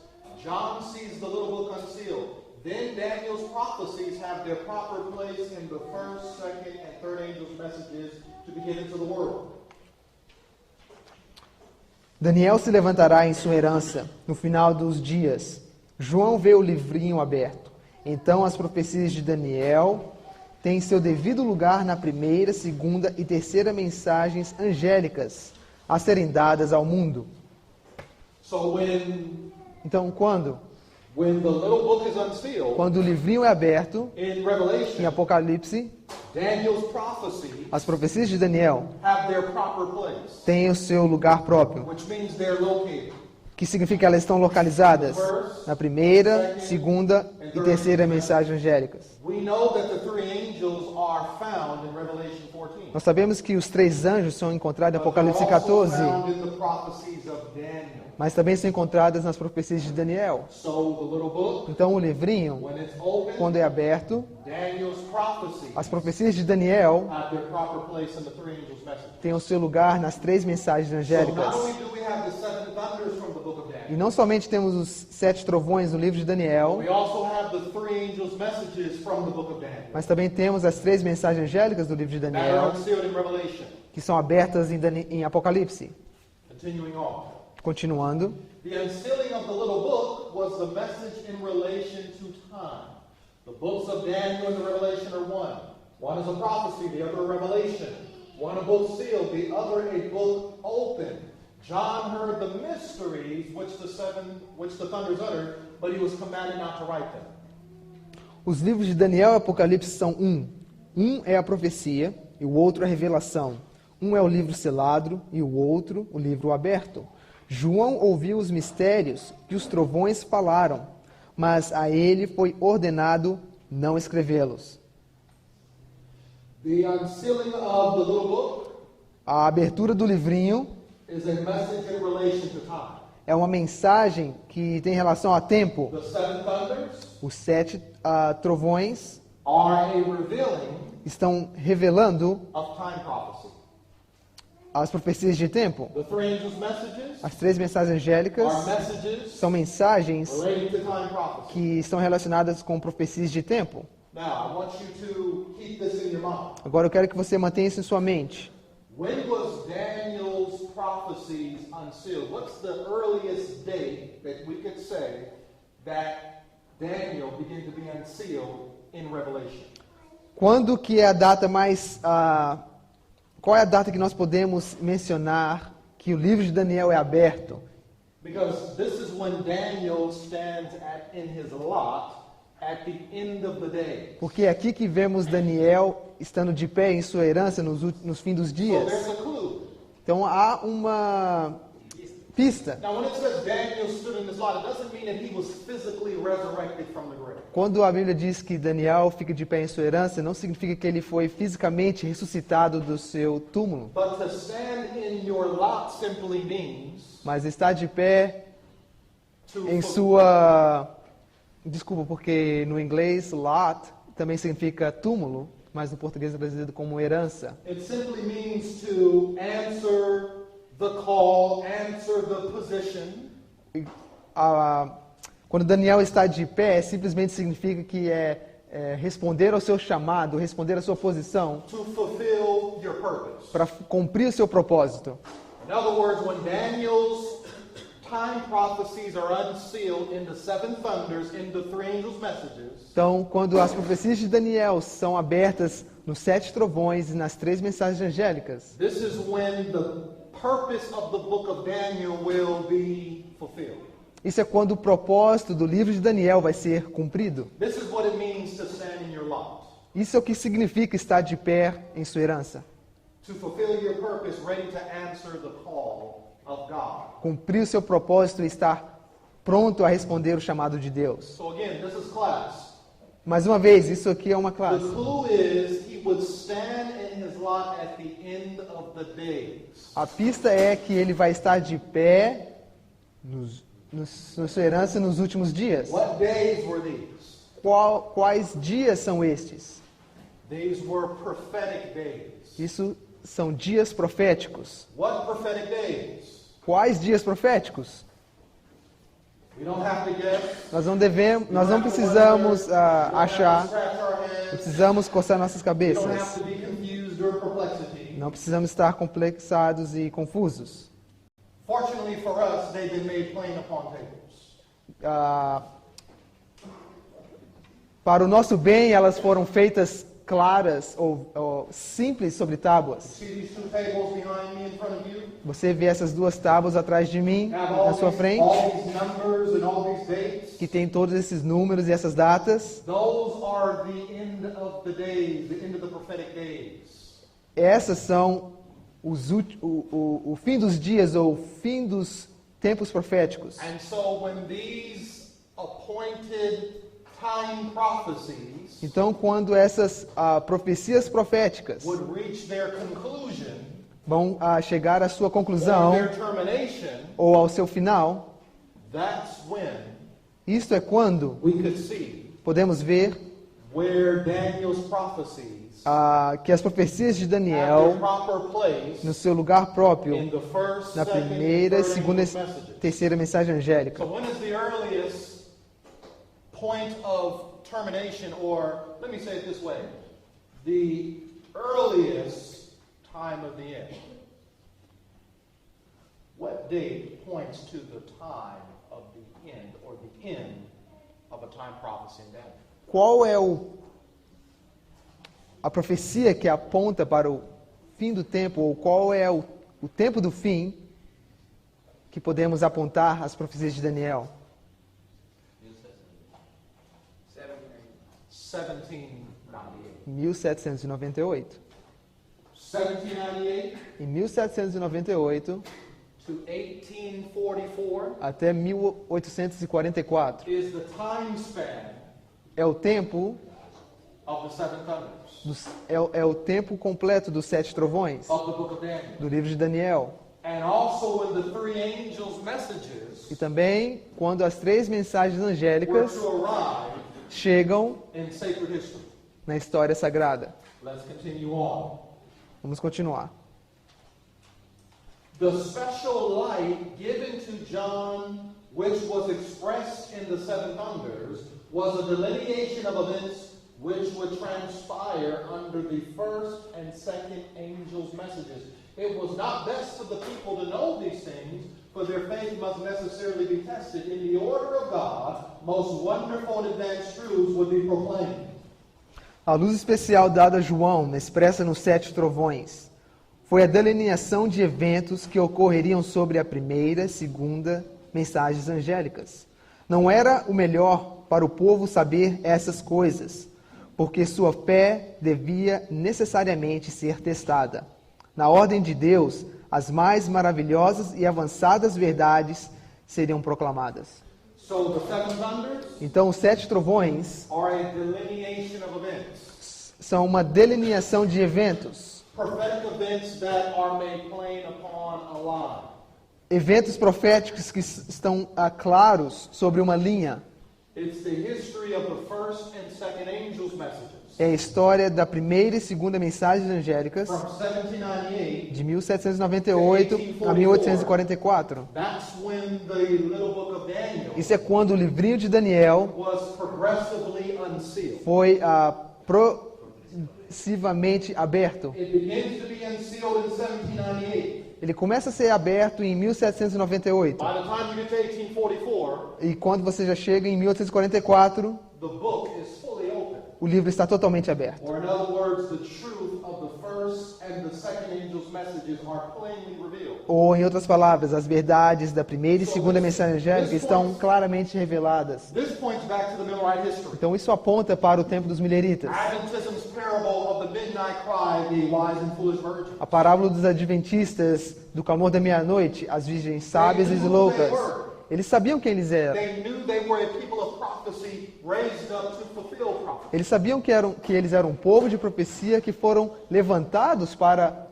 John sees the little book unsealed. Then Daniel's prophecies have their proper place in the first, second, and third angels' messages to be given to the world. Daniel se levantará em sua herança no final dos dias. João vê o livrinho aberto. Então as profecias de Daniel têm seu devido lugar na primeira, segunda e terceira mensagens angélicas a serem dadas ao mundo. So Então, quando the little book is unsealed o livrinho é aberto, in em Revelation, Apocalipse, Daniel's prophecies as profecias de Daniel have their proper place, têm o seu lugar próprio, which means they're located. que significa que elas estão localizadas na primeira, segunda e terceira mensagem angélicas. We know that the three angels are found in Revelation 14. Nós sabemos que os três anjos são encontrados em But they're Apocalipse also 14, found in the prophecies of Daniel. mas também são encontradas nas profecias de Daniel. So the little book, Então o livrinho, when it's open, quando é aberto, Daniel's prophecies as profecias de Daniel have their proper place in the three angels' message. têm o seu lugar nas três mensagens So not angélicas. only do we have the seven thunders from the book of E Daniel, não somente temos os 7 trovões no livro de Daniel, we also have the three angels' messages from the book of Daniel mas também temos as três mensagens angélicas do livro de that are Daniel, unsealed in Revelation. que são abertas em Apocalipse. Continuing on. Continuando, The unsealing of the little book was the message in relation to time. The books of Daniel and the Revelation are one. One is a prophecy, the other a revelation. One a book sealed, the other a book open. John heard the mysteries which the thunders uttered, but he was commanded not to write them. os livros de Daniel e Apocalipse são um. Um é a profecia e o outro a revelação. Um é o livro selado e o outro o livro aberto. João ouviu os mistérios que os trovões falaram, mas a ele foi ordenado não escrevê-los. The unsealing of the little book A abertura do livrinho is a message in relation to time. é uma mensagem que tem relação a tempo. The seven thunders Os 7 trovões are a revealing estão revelando of time prophecy. as profecias de tempo. The three angels' messages As 3 mensagens angélicas are messages são mensagens relating to time prophecy. que estão relacionadas com profecias de tempo. Now, I want you to keep this in your mind. Agora eu quero que você mantenha isso em sua mente. When was Daniel's prophecies unsealed? What's the earliest date that we could say that Daniel began to be unsealed in Revelation? Quando que é a data mais... qual é a data que nós podemos mencionar que o livro de Daniel é aberto? Because this is when Daniel stands in his lot at the end of the day. Porque é aqui que vemos Daniel estando de pé em sua herança nos fins dos So dias. there's a clue. Então há uma pista. Now, when it says Daniel stood in his lot, it doesn't mean that he was physically resurrected from the grave. Quando a Bíblia diz que Daniel fica de pé em sua herança, não significa que ele foi fisicamente ressuscitado do seu túmulo. But to stand in your lot simply means Mas estar de pé to em sua... Desculpa, porque no inglês, lot também significa túmulo, mas no português é traduzido como herança. It simply means to answer the call, answer the position, Quando Daniel está de pé, simplesmente significa que é responder ao seu chamado, responder à sua posição to fulfill your purpose. para cumprir o seu propósito. In other words, when Daniel's time prophecies are unsealed in the seven thunders, in the three angels' messages, Então, quando as profecias de Daniel são abertas nos 7 trovões e nas 3 mensagens angélicas, this is when the purpose of the book of Daniel will be fulfilled. isso é quando o propósito do livro de Daniel vai ser cumprido. This is what it means to stand in your lot. Isso é o que significa estar de pé em sua herança. To fulfill your purpose, ready to answer the call of God. cumprir o seu propósito e estar pronto a responder o chamado de Deus. So again, this is class. Mais uma vez, isso aqui é uma The classe. clue is he would stand in his lot at the end of the days. A pista é que ele vai estar de pé na sua herança nos últimos dias. What days were these? Quais dias são estes? These were prophetic days. Isso são dias proféticos. What prophetic days? Quais dias proféticos? We don't have to guess. Nós não precisamos achar, Scratch our não heads. precisamos coçar nossas We don't have cabeças. to be confused or perplexity. Não precisamos estar complexados e confusos. Fortunately for us, they've been made plain upon tables. Para o nosso bem, elas foram feitas claras ou simples sobre tábuas. See these two tables behind me in front of you? Você vê essas duas tábuas atrás de mim, Have na sua frente, all these numbers and all these dates. que tem todos esses números e essas datas. Those are the end of the days, the end of the prophetic days. Essas são o fim dos dias ou o fim dos tempos proféticos. And so when these appointed time prophecies Então, quando essas profecias proféticas would reach their conclusion, vão chegar à sua or conclusão their termination, ou ao seu final, that's when isto é quando we could see podemos ver where Daniel's prophecies que as profecias de have their Daniel, proper place no seu lugar próprio, in the first, na second, primeira, and third segunda e messages. terceira mensagem angélica. So when is the earliest point of termination, or let me say it this way, the earliest time of the end? What date points to the time of the end, or the end of a time prophecy in Daniel? Qual é a profecia que aponta para o fim do tempo, ou qual é o tempo do fim que podemos apontar as profecias de Daniel? 1798. 1798. 1798 Em 1798 to 1844 até 1844 is the time span é o tempo of the seven thunders é o tempo completo dos 7 trovões of the book of Daniel. do livro de Daniel. And also when the three angels' messages E também quando as 3 mensagens were angélicas to arrive chegam in sacred history. na história sagrada. Let's continue on. Vamos continuar. The special light given to John, which was expressed in the seven thunders, was a delineation of events which would transpire under the first and second angels' messages. It was not best for the people to know these things, for their faith must necessarily be tested. In the order of God, most wonderful and advanced truths would be proclaimed. A luz especial dada a João, expressa nos 7 trovões, foi a delineação de eventos que ocorreriam sobre a primeira, segunda mensagens angélicas. Não era o melhor para o povo saber essas coisas, porque sua fé devia necessariamente ser testada. Na ordem de Deus, as mais maravilhosas e avançadas verdades seriam proclamadas. So the seven thunders Então, os 7 trovões are a delineation of events. são uma delineação de eventos. Prophetic events that are made plain upon a line. Eventos proféticos que estão claros sobre uma linha. It's the history of the first and second angels' messages. É a história da primeira e segunda mensagens angélicas From 1798, de 1798 a 1844. that's when the little book of Daniel Isso é quando o livrinho de Daniel was progressively unsealed. foi progressivamente aberto. It begins to be unsealed in 1798. Ele começa a ser aberto em 1798. By the time you get to 1844, E quando você já chega em 1844, the book is fully open. o livro está totalmente aberto. Or in other words, the truth of the first first and the second angel's messages are plainly revealed. Ou, em outras palavras, as verdades da primeira e segunda mensagem angélica estão claramente reveladas. This points back to the Millerite history. Então isso aponta para o tempo dos mileritas. Adventism's parable of the midnight cry, the wise and foolish virgin. A parábola dos adventistas do clamor da meia-noite, as virgens sábias e loucas. Eles sabiam quem eles eram. They knew they were a people of prophecy raised up to fulfill prophecy. Eles sabiam que eles eram um povo de profecia que foram levantados para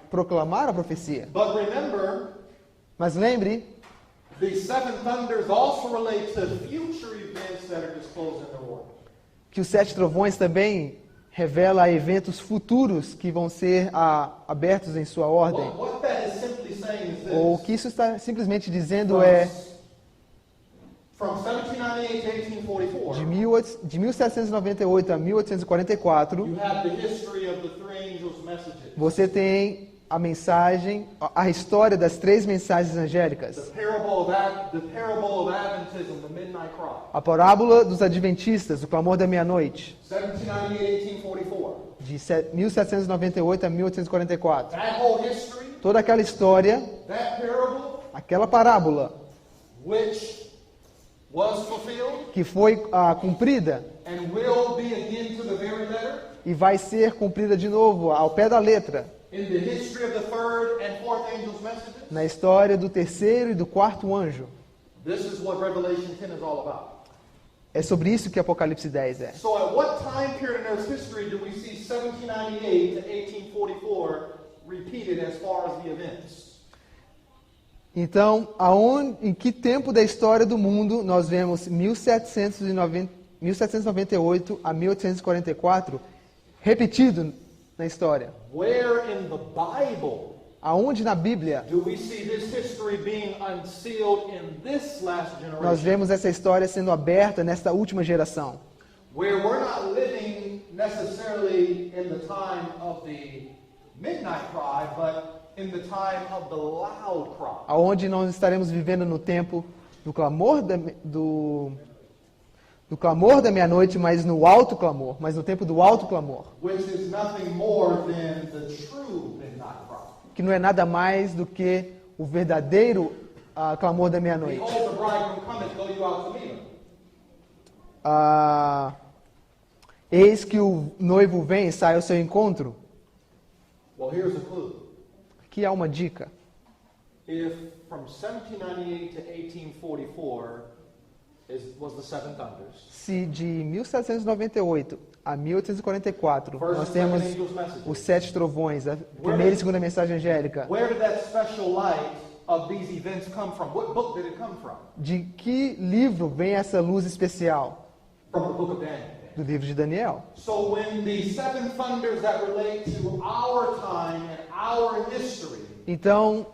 proclamar a profecia. But remember, Mas lembre, the seven thunders also relate to future events that are disclosed in the word. que os 7 trovões também revela eventos futuros que vão ser abertos em sua ordem. What that is simply saying is this. O que isso está simplesmente dizendo é, From 1798 to 1844, de 1798 a 1844, you have the history of the three angels' messages. você tem a mensagem, a história das 3 mensagens angélicas. The parable of Adventism, the midnight cry. A parábola dos adventistas, o clamor da meia-noite, 1798 to 1844. de 1798 a 1844. That whole history, Toda aquela história, that parable, aquela parábola which was fulfilled que foi cumprida and will be again to the very letter e vai ser cumprida de novo ao pé da letra, in the history of the third and fourth angel's messages. na história do terceiro e do quarto anjo. This is what Revelation 10 is all about. É sobre isso que Apocalipse 10 é. So at what time period in Earth's history do we see 1798 to 1844 repeated as far as the events? Então, em que tempo da história do mundo nós vemos 1798 a 1844 repetido na história? Where in the Bible Aonde na Bíblia do we see this history being unsealed in this last nós generation? vemos essa história sendo aberta nesta última geração? Where we're not living necessarily in the time of the midnight cry, but in the time of the loud cry. Aonde nós estaremos vivendo no tempo do clamor do clamor da meia-noite, mas no alto clamor, mas no tempo do alto clamor, Which is nothing more than the true midnight cry. que não é nada mais do que o verdadeiro clamor da meia-noite. Behold, the bridegroom cometh, go you out to meet him. Eis que o noivo vem, sai ao seu encontro. Well, here's a clue. Aqui há uma dica. If from 1798 to 1844 was the seven thunders, Se de 1798 a 1844 first nós and temos second angel's messages, os 7 trovões, a primeira e segunda mensagem angélica, where did that special light of these events come from? What book did it come from? de que livro vem essa luz especial? From the book of Daniel. Do livro de Daniel. So when the seven thunders that relate to our time and our history Então,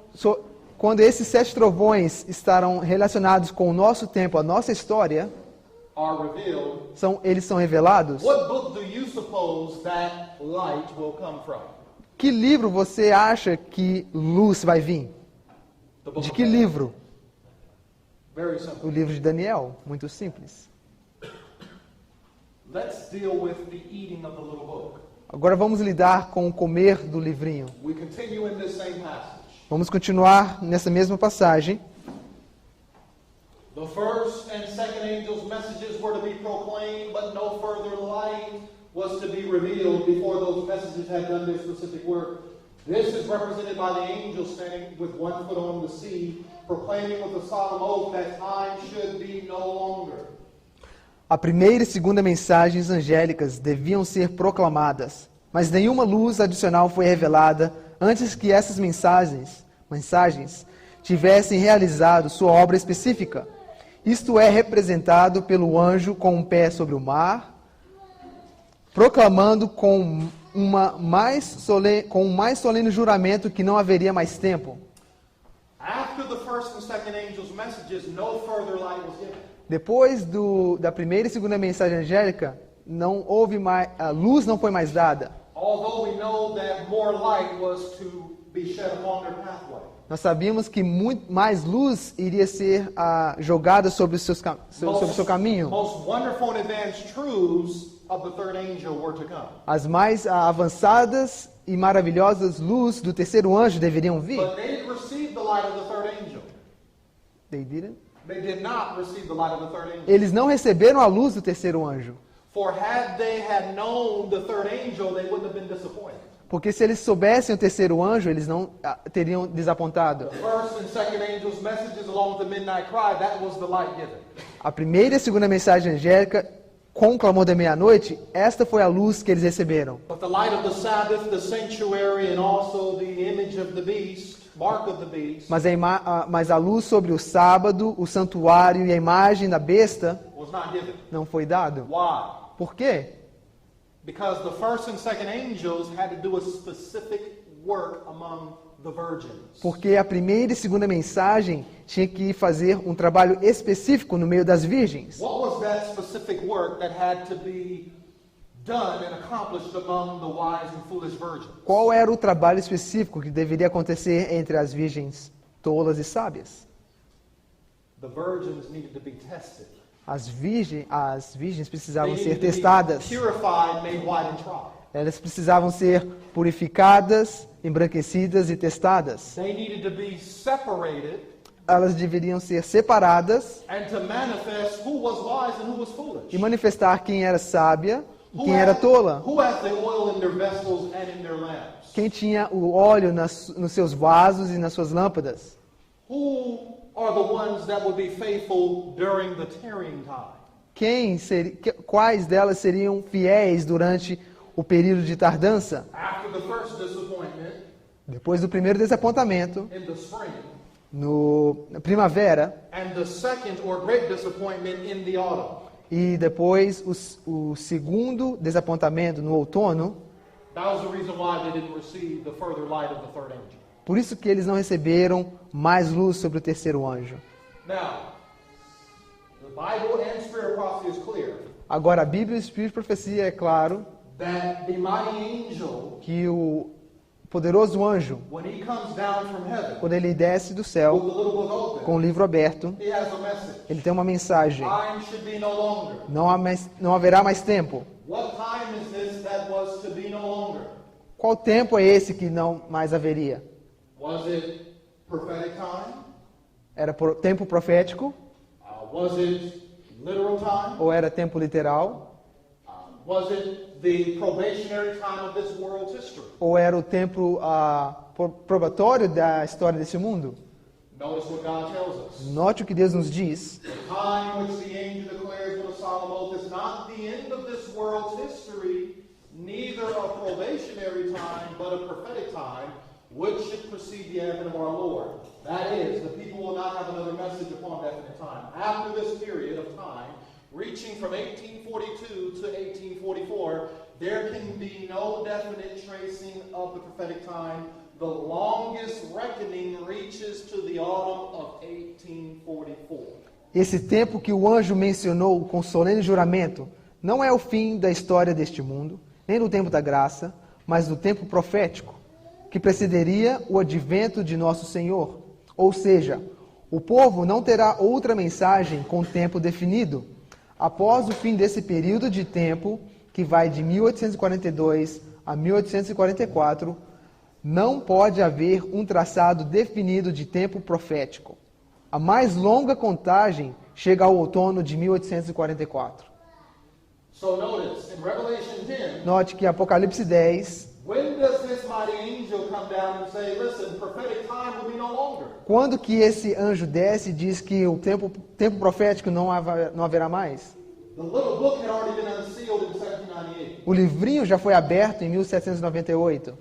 quando esses 7 trovões estarão relacionados com o nosso tempo, a nossa história, are revealed, eles são revelados, what book do you suppose that light will come from? que livro você acha que luz vai vir? The book De of que Daniel. livro? Very simple. O livro de Daniel. Muito simples. Let's deal with the eating of the little book. Agora vamos lidar com o comer do livrinho. We continue in this same passage. Vamos continuar nessa mesma passagem. The first and second angels' messages were to be proclaimed, but no further light was to be revealed before those messages had done their specific work. This is represented by the angel standing with one foot on the sea, proclaiming with a solemn oath that time should be no longer. A primeira e segunda mensagens angélicas deviam ser proclamadas, mas nenhuma luz adicional foi revelada antes que essas mensagens tivessem realizado sua obra específica. Isto é representado pelo anjo com um pé sobre o mar, proclamando com um mais solene juramento que não haveria mais tempo. After the first and second angels' messages, no further light was given. Depois da primeira e segunda mensagem angélica, não houve mais, a luz não foi mais dada. Although we know that more light was to be shed upon their pathway. Nós sabíamos que muito mais luz iria ser jogada sobre o seu caminho. Most wonderful and advanced truths of the third angel were to come. As mais avançadas e maravilhosas luz do terceiro anjo deveriam vir. But they didn't receive the light of the third angel. They didn't. They did not receive the light of the third angel. Eles não receberam a luz do terceiro anjo. For had they had known the third angel, they wouldn't have been disappointed. Porque se eles soubessem o terceiro anjo, eles não teriam desapontado. The first and second angels' messages along with the midnight cry, that was the light given. A primeira e a segunda mensagem angélica, com o clamor da meia-noite, esta foi a luz que eles receberam. But the light of the Sabbath, the sanctuary, and also the image of the beast, mark of the beast, Mas a luz sobre o sábado, o santuário e a imagem da besta was not given. não foi dado. Why? Por quê? Because the first and second angels had to do a specific work among the virgins. Porque a primeira e segunda mensagem tinha que fazer um trabalho específico no meio das virgens. What was that specific work that had to be done and accomplished among the wise and foolish virgins? Qual era o trabalho específico que deveria acontecer entre as virgens tolas e sábias? The virgins needed to be tested. As virgens precisavam They ser needed to be testadas. purified, made white and tried. Elas precisavam ser purificadas, embranquecidas e testadas. They needed to be separated Elas deveriam ser separadas and to manifest who was wise and who was foolish. e manifestar quem era sábia e quem era tola. Who has the oil in their vessels and in their lamps? Quem tinha o óleo nos seus vasos e nas suas lâmpadas. Who are the ones that will be faithful during the tarrying time? Quais delas seriam fiéis durante o período de tardança? After the first disappointment Depois do primeiro desapontamento, in the spring, na primavera, and the second or great disappointment in the autumn. e depois o segundo desapontamento no outono. That was the reason why they didn't receive the further light of the third angel. Por isso que eles não receberam mais luz sobre o terceiro anjo. Now, the Bible and Spirit prophecy is clear Agora, a Bíblia e o Espírito de Profecia é claro that the mighty angel, que o poderoso anjo, when he comes down from heaven quando ele desce do with céu the little book open, com o livro aberto, he has a message. ele tem uma mensagem. Time should be no longer. Não haverá mais tempo. What time is this that was to be no longer? Qual tempo é esse que não mais haveria? Was it prophetic time? Era tempo profético Was it literal time? ou era tempo literal? Was it the probationary time of this world's history? Ou era o tempo probatório da história desse mundo? Notice what God tells us. Note o que Deus nos diz. The time which the angel declares with a solemn oath is not the end of this world's history, neither a probationary time, but a prophetic time, which should precede the advent of our Lord. That is, the people will not have another message upon definite time. After this period of time, reaching from 1842 to 1844, there can be no definite tracing of the prophetic time. The longest reckoning reaches to the autumn of 1844. Esse tempo que o anjo mencionou com solene juramento não é o fim da história deste mundo, nem do tempo da graça, mas do tempo profético, que precederia o advento de nosso Senhor. Ou seja, o povo não terá outra mensagem com tempo definido. Após o fim desse período de tempo, que vai de 1842 a 1844, não pode haver um traçado definido de tempo profético. A mais longa contagem chega ao outono de 1844. So notice, in Revelation 10, Note que Apocalipse 10, when does this mighty angel come down and say, listen, prophetic time will be no longer? quando que esse anjo desce e diz que o tempo profético não haverá mais? The little book had already been unsealed in 1798. O livrinho já foi aberto em 1798.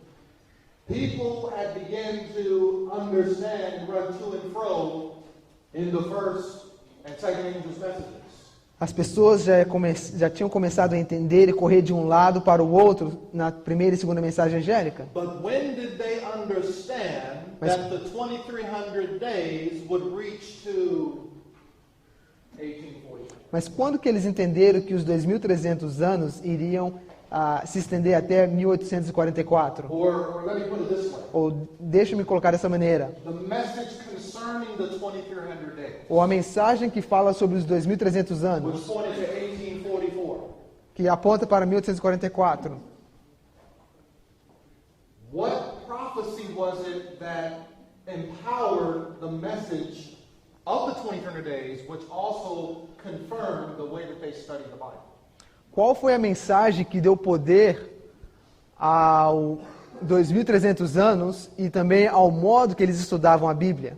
People had begun to understand and run to and fro in the first and second angel's messages. As pessoas já tinham começado a entender e correr de um lado para o outro na primeira e segunda mensagem angélica. But when did they understand that the 2300 days would reach to 1844? Mas quando que eles entenderam que os 2.300 anos iriam se estender até 1844? Or let me put it this way. Ou deixa-me colocar dessa maneira. The message concerning the 2300 days, Ou a mensagem que fala sobre os 2.300 which anos, pointed to 1844, que aponta para 1844. was it that empowered the message of the 2300 days, which also confirmed the way that they studied the Bible? Qual foi a mensagem que deu poder ao 2.300 anos e também ao modo que eles estudavam a Bíblia?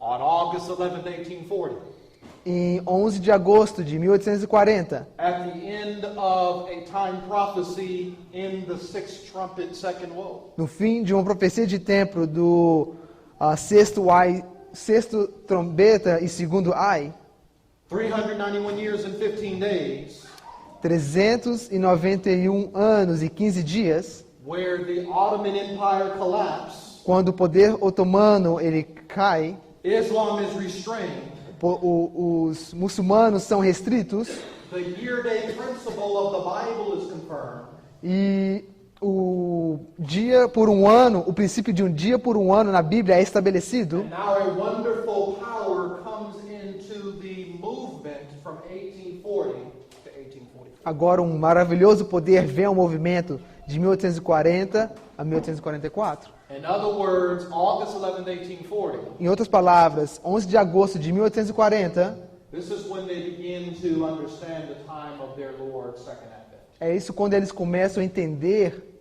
On August 11th, 1840, Em 11 de agosto de 1840, at the end of a time prophecy in the sixth trumpet, second woe, no fim de uma profecia de tempo do sexto trombeta e segundo ai, 391 years and 15 days, 391 anos e 15 dias, where the Ottoman Empire collapsed, quando o poder otomano ele cai, Islam is restrained, os muçulmanos são restritos the year-day principle of the Bible is confirmed, e o dia por um ano, o princípio de um dia por um ano na Bíblia é estabelecido. and now a wonderful power comes into the movement from 1840 to 1844. Agora um maravilhoso poder vem ao movimento de 1840 a 1844. In other words, August 11th, 1840, Em outras palavras, 11 de agosto de 1840, this is when they begin to understand the time of their Lord's second advent. é isso quando eles começam a entender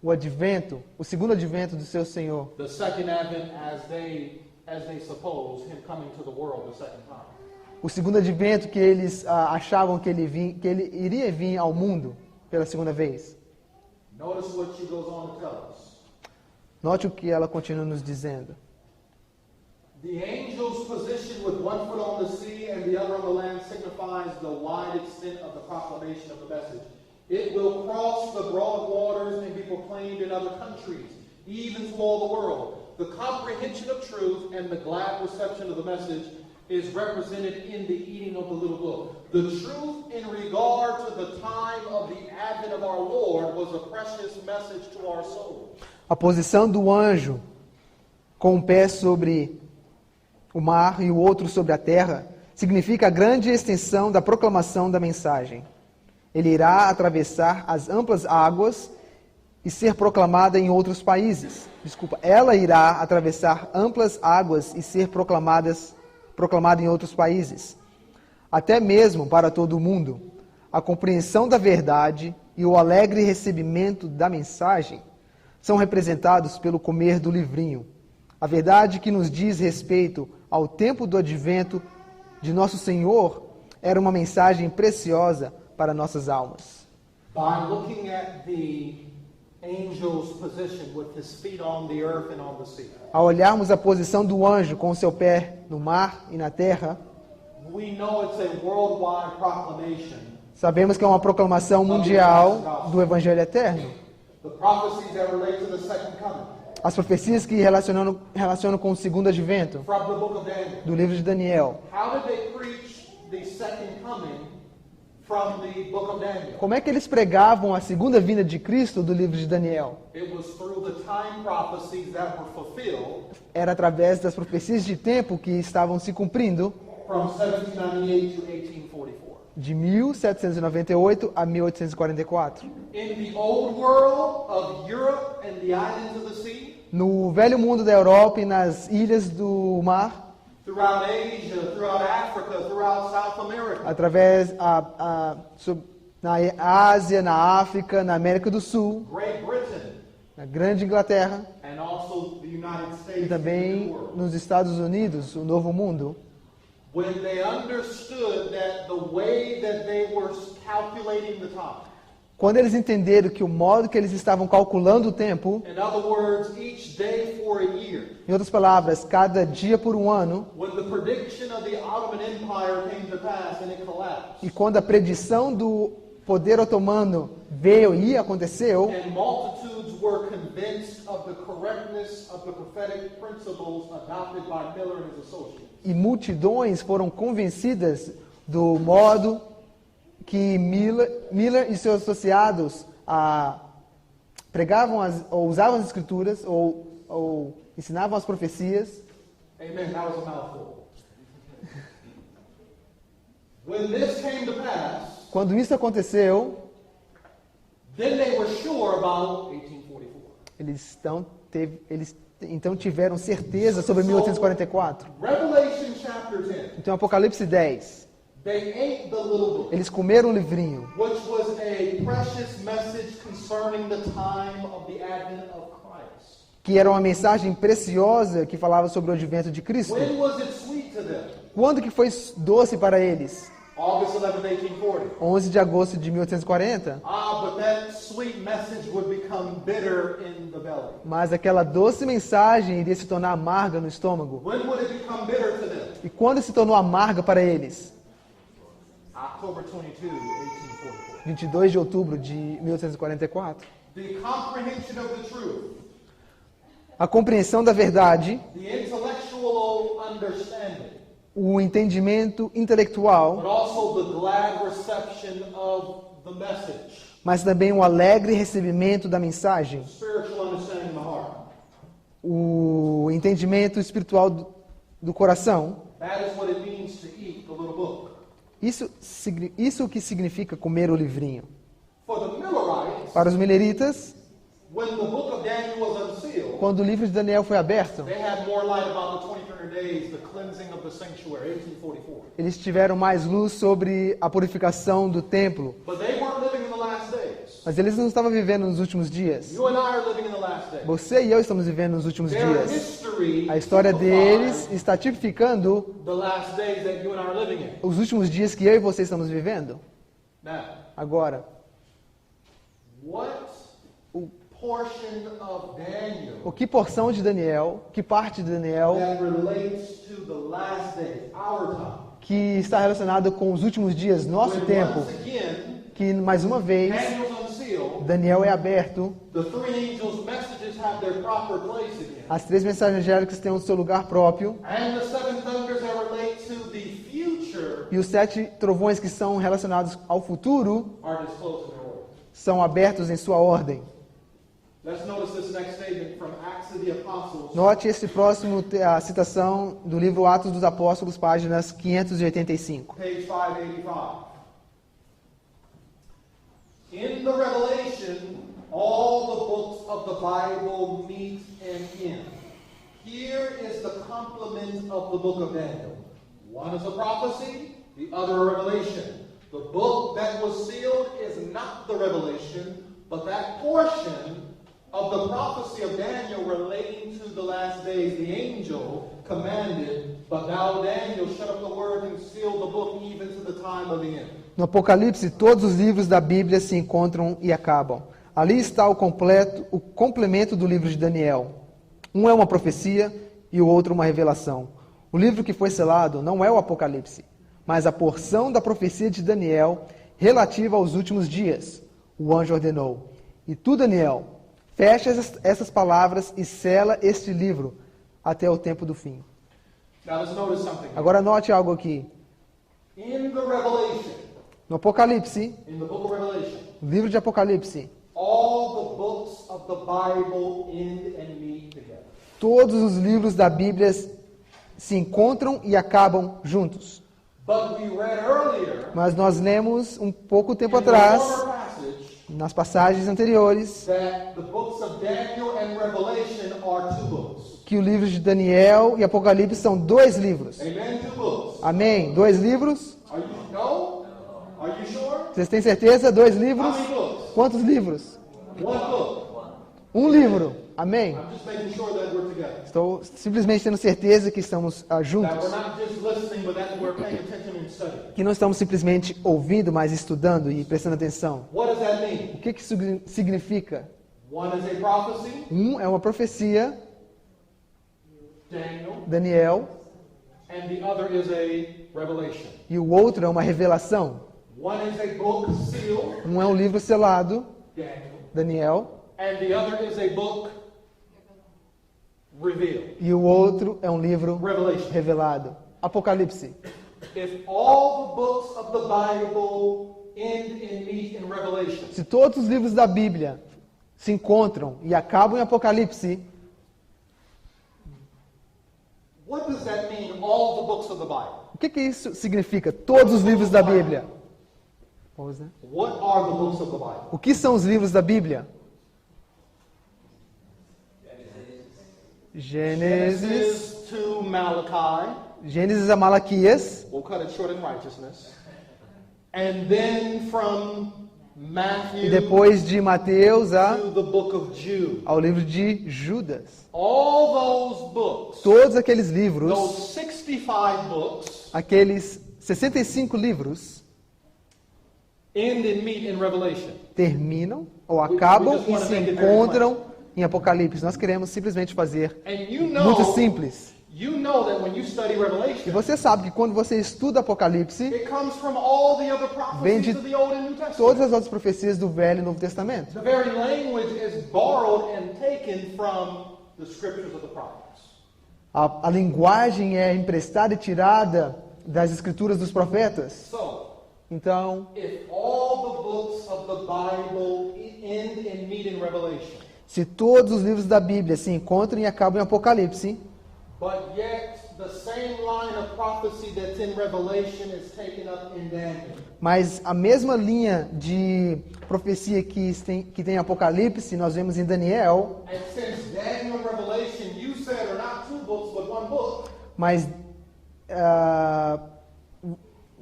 o advento, o segundo advento do seu Senhor. The second advent as they suppose him coming to the world the second time. O segundo advento que eles achavam que ele iria vir ao mundo pela segunda vez. Notice what she goes on to tell us. Note o que ela continua nos dizendo. The angel's position with one foot on the sea and the other on the land signifies the wide extent of the proclamation of the message. It will cross the broad waters and be proclaimed in other countries, even to all the world. The comprehension of truth and the glad reception of the message is represented in the eating of the little book. The truth in regard to the time of the advent of our Lord was a precious message to our souls. A posição do anjo com um pé sobre o mar e o outro sobre a terra significa a grande extensão da proclamação da mensagem. Ele irá atravessar as amplas águas e ser proclamada em outros países. Ela irá atravessar amplas águas e ser proclamada em outros países. Até mesmo para todo o mundo, a compreensão da verdade e o alegre recebimento da mensagem são representados pelo comer do livrinho. A verdade que nos diz respeito ao tempo do advento de nosso Senhor era uma mensagem preciosa para nossas almas. By looking at the angel's position with his feet on the earth and on the sea, Ao olharmos a posição do anjo com seu pé no mar e na terra, we know it's a worldwide proclamation. sabemos que é uma proclamação mundial do Evangelho Eterno. The prophecies that relate to the second coming, As profecias que relacionam com o segundo advento, from the book of Daniel. do livro de Daniel. How did they preach the second coming from the book of Daniel? Como é que eles pregavam a segunda vinda de Cristo do livro de Daniel? It was through the time prophecies that were fulfilled Era através das profecias de tempo que estavam se cumprindo from 1798 to 1844. de 1798 a 1844. In the old world of Europe and the islands of the sea, No velho mundo da Europa e nas ilhas do mar, throughout Asia, throughout Africa, throughout South America, através na Ásia, na África, na América do Sul, Great Britain, na Grande Inglaterra and also the United e States and the também New World. nos Estados Unidos, o Novo Mundo, When they understood that the way that they were calculating the time, quando eles entenderam que o modo que eles estavam calculando o tempo, in other words, each day for a year, em outras palavras, cada dia por um ano, when the prediction of the Ottoman Empire came to pass and it collapsed, e quando a predição do poder otomano veio e aconteceu, and multitudes were convinced of the correctness of the prophetic principles adopted by Miller and his associates, e multidões foram convencidas do modo que Miller e seus associados pregavam ou usavam as escrituras ou ensinavam as profecias. Amen. That was a mouthful. When this came to pass, Quando isso aconteceu, then they were sure about 1844. eles então eles então tiveram certeza sobre 1844. Revelation chapter 10, Então, Apocalipse 10, they ate the little book, eles comeram o livrinho, which was a precious message concerning the time of the advent of Christ. que era uma mensagem preciosa que falava sobre o advento de Cristo. When was it sweet to them? Quando que foi doce para eles? August 11, 1840. 11 de agosto de 1840. But that sweet message would become bitter in the belly. Mas aquela doce mensagem iria se tornar amarga no estômago. When would it become bitter to them? E quando se tornou amarga para eles? October 22, 1844. 22 de outubro de 1844. The comprehension of the truth, A compreensão da verdade, the intellectual understanding, o entendimento intelectual, but also the glad reception of the message, mas também o alegre recebimento da mensagem, spiritual understanding of the heart. o entendimento espiritual do coração. That is what it means to eat the little book. Isso que significa comer o livrinho. For the Millerites, Para os mileritas, when the book of Daniel was unsealed, quando o livro de Daniel foi aberto, they had more light about the 2300 days, the cleansing of the sanctuary, 1844. eles tiveram mais luz sobre a purificação do templo. But they weren't living in the last days. Mas eles não estavam vivendo nos últimos dias. You and I are living in the last days. Você e eu estamos vivendo nos últimos Their dias. history A história deles typifies está tipificando the last days that you and I are living in. os últimos dias que eu e você estamos vivendo. Now, Agora, what portion of Daniel o que porção de Daniel, que parte de Daniel, that relates to the last days, our time? que está relacionado com os últimos dias, nosso When tempo, once again, que mais uma vez Daniel's unsealed, Daniel é aberto, the three angels' messages have their proper place again. as três mensagens angélicas têm o seu lugar próprio, And the seven thunders that relate to the future e os 7 trovões que são relacionados ao futuro are disclosed in their order. são abertos em sua ordem. Let's notice this next statement from Acts of the Apostles, Note esse próximo, a citação do livro Atos dos Apóstolos, páginas 585. page 585. In the Revelation, all the books of the Bible meet and end. Here is the complement of the book of Daniel. One is a prophecy, the other a revelation. The book that was sealed is not the revelation, but that portion of the prophecy of Daniel relating to the last days. The angel commanded, but thou, Daniel, shut up the word and seal the book even to the time of the end. No Apocalipse, todos os livros da Bíblia se encontram e acabam. Ali está o complemento do livro de Daniel. Um é uma profecia e o outro uma revelação. O livro que foi selado não é o Apocalipse, mas a porção da profecia de Daniel relativa aos últimos dias. O anjo ordenou: e tu, Daniel, fecha essas palavras e sela este livro até o tempo do fim. Now let's notice something. Agora note algo aqui. In the Revelation, No Apocalipse, in the book of Revelation, no livro de Apocalipse, all the books of the Bible end and meet together. todos os livros da Bíblia se encontram e acabam juntos. But we read earlier, Mas nós lemos um pouco tempo in the atrás, former passage, nas passagens anteriores, that the books of Daniel and Revelation are two books. que o livro de Daniel e Apocalipse são 2 livros. Amen? Two books. Amém? 2 livros? Are you no? Are you sure? Vocês têm certeza? 2 How livros? many books? Quantos livros? One book. Um livro. Amém? I'm just making sure that we're together. Estou simplesmente tendo certeza que estamos That juntos. we're not just listening, but that we're paying attention and studying. Que não estamos simplesmente ouvindo, mas estudando e prestando atenção. What does that mean? O que isso significa? One is a prophecy, Um é uma profecia, Daniel, Daniel, and the other is a revelation. e o outro é uma revelação. One is a book sealed, Um é um livro selado, Daniel, Daniel, and the other is a book revealed, e o outro é um livro Revelation. revelado, Apocalipse. If all the books of the Bible end and meet in Revelation, Se todos os livros da Bíblia se encontram e acabam em Apocalipse, what does that mean, all the books of the Bible? o que isso significa? Todos os livros da Bíblia. Pausa. What are the books of the Bible? O que são os livros da Bíblia? Gênesis, to Malachi. Gênesis a Malaquias, We'll cut it short in righteousness. And then from Matthew e depois de Mateus to the book of Jude. ao livro de Judas. All those books, Todos aqueles livros, those 65 books, aqueles 65 livros, end and meet in Revelation. terminam ou acabam just e wanna se make it very encontram em Apocalipse. Nós queremos simplesmente fazer And you muito simples. that when you study E Revelation, você sabe que quando você estuda Apocalipse, it comes from all the other vem de prophecies of the Old and New Testament. todas as outras profecias do Velho e Novo Testamento. The very language is borrowed and taken from the scriptures of the prophets. A linguagem é emprestada e tirada das escrituras dos profetas. So, Então, if all the books of the Bible end and meet in Revelation, se todos os livros da Bíblia se encontram e acabam em Apocalipse, but yet the same line of prophecy that's in Revelation is taken up in Daniel, mas a mesma linha de profecia que tem em Apocalipse, nós vemos em Daniel, and since Daniel and Revelation, you said, are not two books but one book,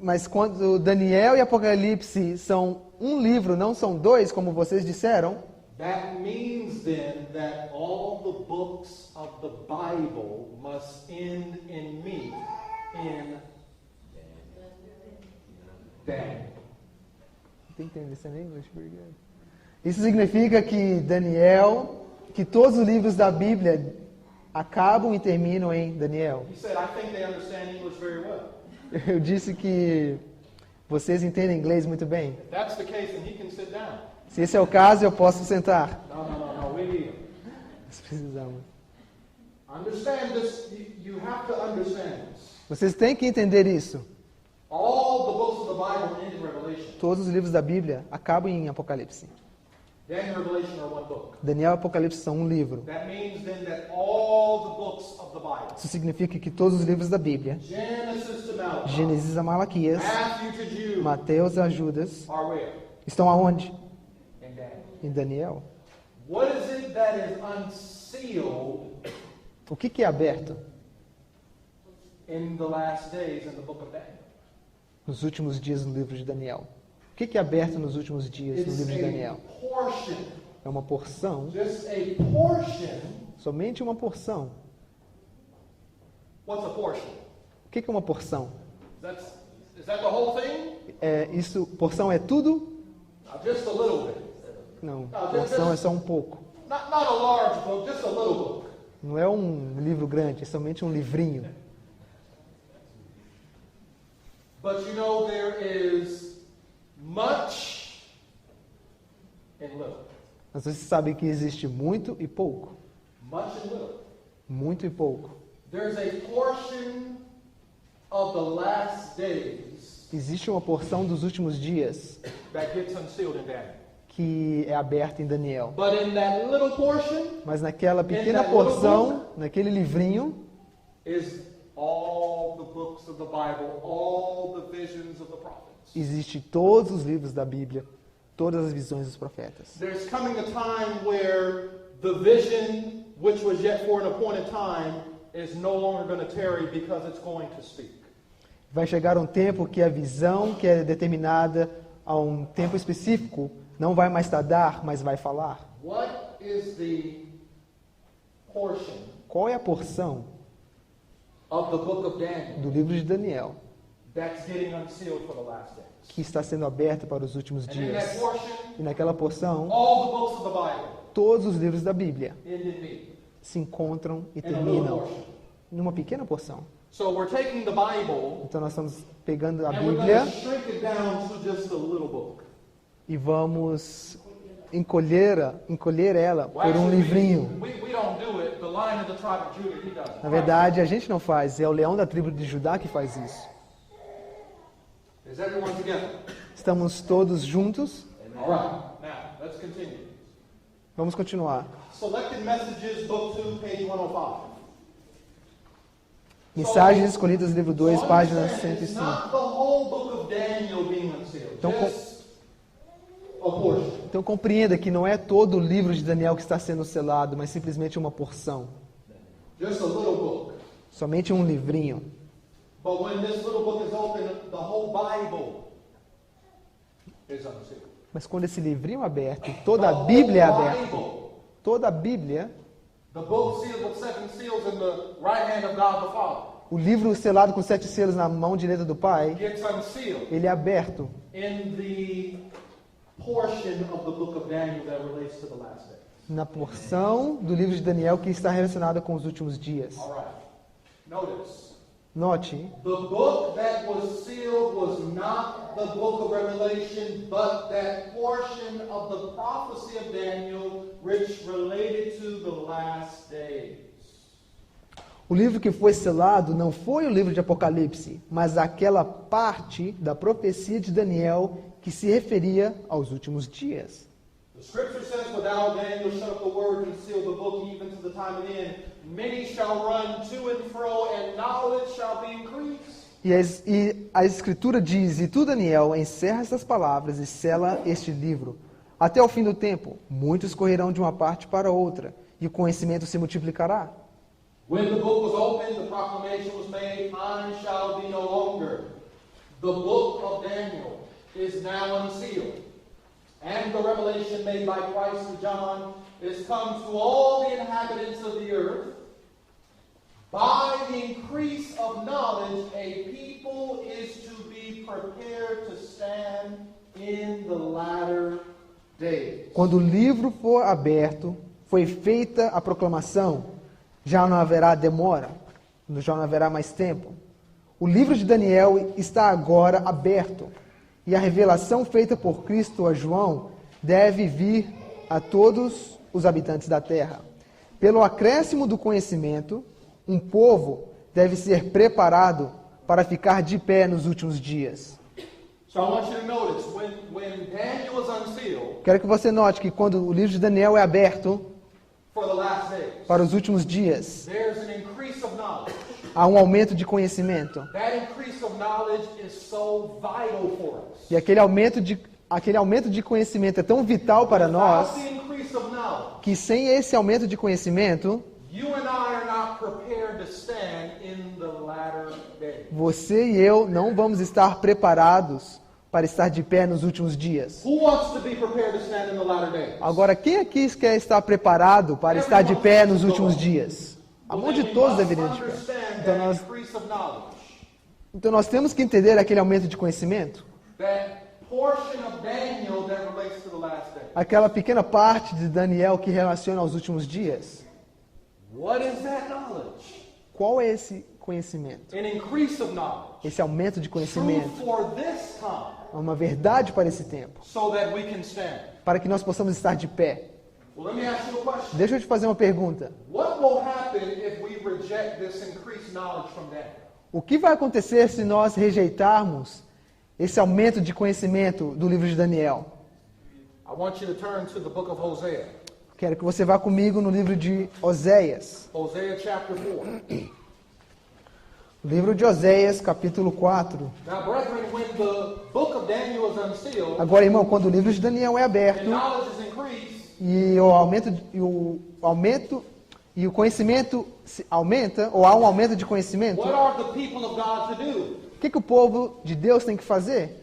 mas quando Daniel e Apocalipse são um livro, não são dois, como vocês disseram, that means then that all the books of the Bible must end and meet in Daniel. Isso significa que que todos os livros da Bíblia acabam e terminam em Daniel. He said, I think they understand English very well. Eu disse que vocês entendem inglês muito bem. If that's the case, then he can sit down. Se esse é o caso, eu posso sentar. No, we need him. Nós precisamos. Understand this, you have to understand this. Vocês têm que entender isso. All the books of the Bible end in Revelation. Todos os livros da Bíblia acabam em Apocalipse. Daniel and Revelation are one book. Daniel e Apocalipse são um livro. That means then that all the books of the Bible, Isso significa que todos os livros da Bíblia, Genesis to Malachi, Gênesis a Malaquias, Matthew to Jude, Mateus a Judas, are where? estão aonde? In Daniel. Em Daniel. What is it that is unsealed O que é aberto in the last days in the book of Daniel? nos últimos dias no livro de Daniel? O que é aberto nos últimos dias no It's livro de Daniel? a portion, É uma porção, just a portion. somente uma porção. What's a portion? O que é uma porção? Is that the whole thing? Porção é tudo? Just a little bit. Não, porção é só um pouco. Not a large book, just a little book. Não é um livro grande, é somente um livrinho. But you know there is much and little. Mas vocês sabem que existe muito e pouco. Much and little. Muito e pouco. There's a portion of the last days Existe uma porção dos últimos dias that gets unsealed in Daniel. que é aberta em Daniel. But in that little portion Mas naquela pequena porção, naquele livrinho, is all the books of the Bible, all the visions of the prophets. existe todos os livros da Bíblia, todas as visões dos profetas. There's coming a time where the vision, which was yet for an appointed time, is no longer going to tarry because it's going to speak. Vai chegar um tempo que a visão que é determinada a um tempo específico não vai mais tardar, mas vai falar. What is the portion Qual é a porção of the book of Daniel do livro de Daniel that's getting unsealed for the last days? que está sendo aberta para os últimos And in that dias? portion, E naquela porção, all the books of the Bible todos os livros da Bíblia end in me. se encontram e In a little terminam portion. numa pequena porção. So we're taking the Bible Então nós estamos pegando a and we're Bíblia going to shrink it down to just a little book. e vamos encolher ela Well, por um actually, livrinho. we don't do it. The Lion of the tribe of Judah, he does it. Na verdade, a gente não faz, é o leão da tribo de Judá que faz isso. Is everyone together? Estamos todos juntos. All right. Now, let's continue. Vamos continuar. Selected Messages, Book 2, page 105. Mensagens escolhidas, livro 2, So página understand, it's 105. not the whole book of Daniel being unsealed, Então, just a portion. Então compreenda que não é todo o livro de Daniel que está sendo selado, mas simplesmente uma porção. Just a little book. somente um livrinho. But when this little book is open, the whole Bible is unsealed. Mas quando esse livrinho é aberto, toda a Bíblia é aberta. Bible, Toda a Bíblia, the book sealed with 7 seals in the right hand of God the Father, o livro selado com 7 selos na mão direita do Pai, gets unsealed ele é aberto in the portion of the book of Daniel that relates to the last day. na porção do livro de Daniel que está relacionada com os últimos dias. All right. Notice. Note, The book that was sealed was not the book of Revelation, but that portion of the prophecy of Daniel which related to the last days. o livro que foi selado não foi o livro de Apocalipse, mas aquela parte da profecia de Daniel que se referia aos últimos dias. The scripture says, without Daniel shut up the word and seal the book even to the time of the end, many shall run to and fro, and knowledge shall be increased. E a Escritura diz, e tu, Daniel, encerra essas palavras e sela este livro. Até o fim do tempo, muitos correrão de uma parte para outra, e o conhecimento se multiplicará. When the book was opened, the proclamation was made, time shall be no longer. The book of Daniel is now unsealed. And the revelation made by Christ to John is come to all the inhabitants of the earth. By the increase of knowledge, a people is to be prepared to stand in the latter days. Quando o livro for aberto, foi feita a proclamação, já não haverá demora, já não haverá mais tempo. O livro de Daniel está agora aberto, e a revelação feita por Cristo a João deve vir a todos os habitantes da terra. Pelo acréscimo do conhecimento, um povo deve ser preparado para ficar de pé nos últimos dias. So I want you to notice, when Daniel was unsealed Quero que você note que quando o livro de Daniel é aberto for the last days, para os últimos dias, there's an increase of knowledge. há um aumento de conhecimento. That increase of knowledge is so vital for us. E aquele aumento de conhecimento é tão vital para nós Without the increase of knowledge, que sem esse aumento de conhecimento, you and I are not prepared to stand in the latter days. você e eu não vamos estar preparados para estar de pé nos últimos dias. Who wants to be prepared to stand in the latter days? Agora, quem aqui quer estar preparado para estar de pé nos últimos dias? A mão de todos deveria de pé. Então nós temos que entender aquele aumento de conhecimento. Aquela pequena parte de Daniel que relaciona aos últimos dias. Qual é esse conhecimento? Esse aumento de conhecimento. É uma verdade para esse tempo. Para que nós possamos estar de pé. Deixa eu te fazer uma pergunta. O que vai acontecer se nós rejeitarmos esse aumento de conhecimento do livro de Daniel? Quero que você vá comigo no livro de Oséias. O livro de Oséias, capítulo 4. Agora, irmão, quando o livro de Daniel é aberto e o conhecimento aumenta, ou há um aumento de conhecimento, o que o povo de Deus tem que fazer?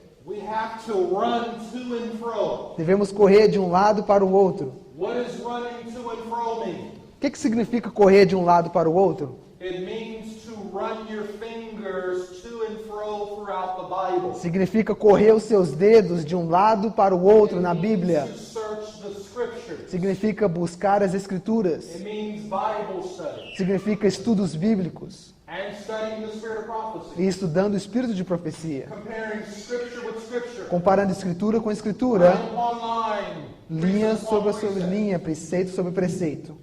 Devemos correr de um lado para o outro. O que significa correr de um lado para o outro? Significa correr os seus dedos de um lado para o outro na Bíblia. Significa buscar as Escrituras. Significa estudos bíblicos. E estudando o Espírito de profecia. Comparando Escritura com Escritura. Linha sobre linha, preceito sobre preceito.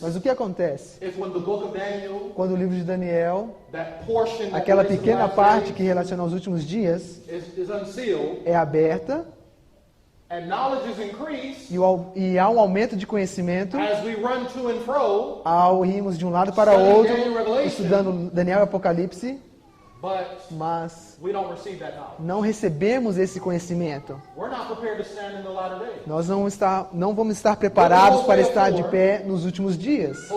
Mas o que acontece? Quando o livro de Daniel, aquela pequena parte que relaciona aos últimos dias, é aberta, e há um aumento de conhecimento ao irmos de um lado para o outro, estudando Daniel e Apocalipse, mas não recebemos esse conhecimento. Nós não vamos estar preparados para estar de pé nos últimos dias.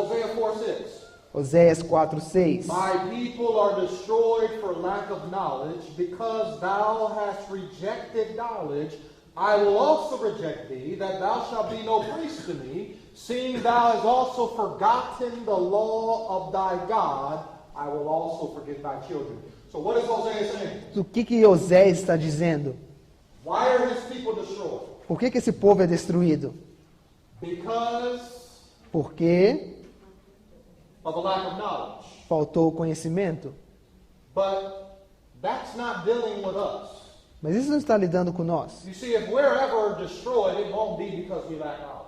Oséias 4:6. My people are destroyed for lack of knowledge, because thou hast rejected knowledge. I will also reject thee, that thou shalt be no priest to me, seeing thou hast also forgotten the law of thy God. I will also forget thy children. So what is Hosea saying? O que Oséias está dizendo? Why are his people destroyed? Por que esse povo é destruído? Because Porque of a lack of knowledge. faltou conhecimento. But that's not dealing with us. Mas isso não está lidando com nós. You see, if we're ever destroyed, it won't be because we lack knowledge.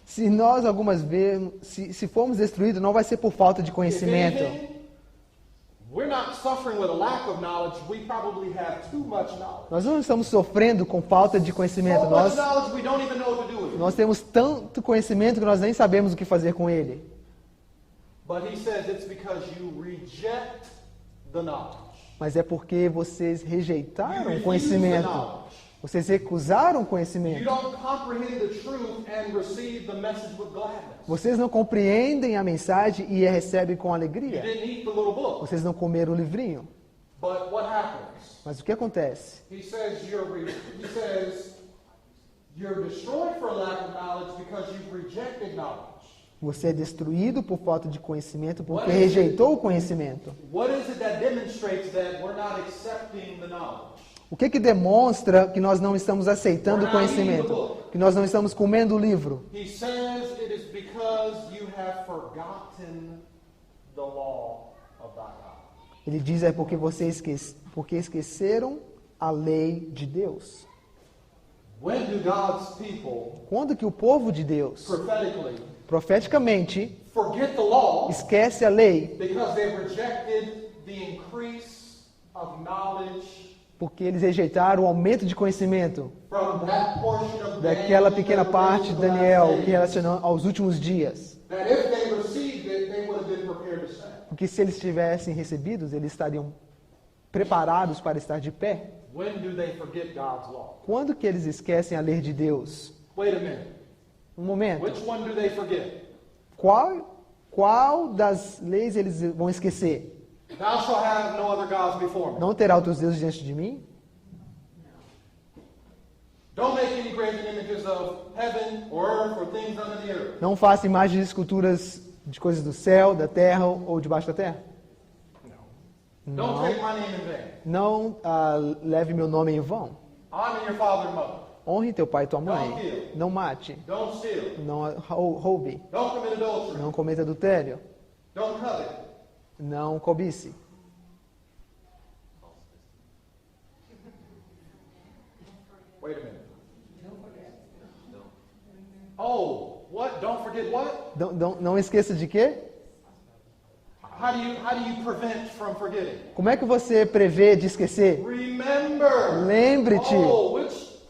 Se nós algumas vezes, se formos destruídos, não vai ser por falta de If conhecimento. anything, we're not suffering with a lack of knowledge. We probably have too much knowledge. Nós não estamos sofrendo com falta de conhecimento. So much knowledge we don't even know what to do with it. Nós temos tanto conhecimento que nós nem sabemos o que fazer com ele. But he says it's because you reject the knowledge. Mas é porque vocês You rejeitaram o refuse the conhecimento. knowledge. Vocês recusaram o You conhecimento. don't comprehend the truth and receive the message with gladness. Vocês não compreendem a mensagem e a recebem com You alegria. didn't eat the little book. Vocês não comeram o livrinho. But what happens? Mas o que acontece? He says you're destroyed for a lack of knowledge because you've rejected knowledge. Você é destruído por falta de conhecimento porque rejeitou o conhecimento. What is it that demonstrates that we're not accepting the knowledge? O que demonstra que nós não estamos aceitando o conhecimento? Que nós não estamos comendo o livro? He says it is because you have forgotten the law of thy God. Ele diz é porque porque esqueceram a lei de Deus. When do God's people Quando que o povo de Deus, prophetically profeticamente, forget the law esquece a lei because they've rejected the increase of knowledge porque eles rejeitaram o aumento de conhecimento from that portion of daquela Daniel pequena that parte de relates to the last Daniel days, que relaciona aos últimos dias? that if they received it, they would have been prepared to stand. Porque se eles tivessem recebidos, eles estariam preparados para estar de pé. When do they forget God's law? Quando que eles esquecem a lei de Deus? Wait a minute. Um momento. Which one do they forget? Qual das leis eles vão esquecer? Thou shalt have no other gods before me. Não terá outros deuses diante de mim? Don't make any graven images of heaven or earth or things under the earth. Não faça imagens de esculturas de coisas do céu, da terra ou debaixo da terra? No. Don't take my name in vain. Não leve meu nome em vão. Honor your father and mother. Honre teu pai e tua mãe. Don't kill. Não mate. Don't steal. Não roube. Don't commit adultery. Não cometa adultério. Don't covet. Não cobice. Wait a minute. Oh, what? Don't forget what? Não esqueça de quê? How do you prevent from forgetting? Como é que você prevê de esquecer? Remember. Lembre-te. Oh,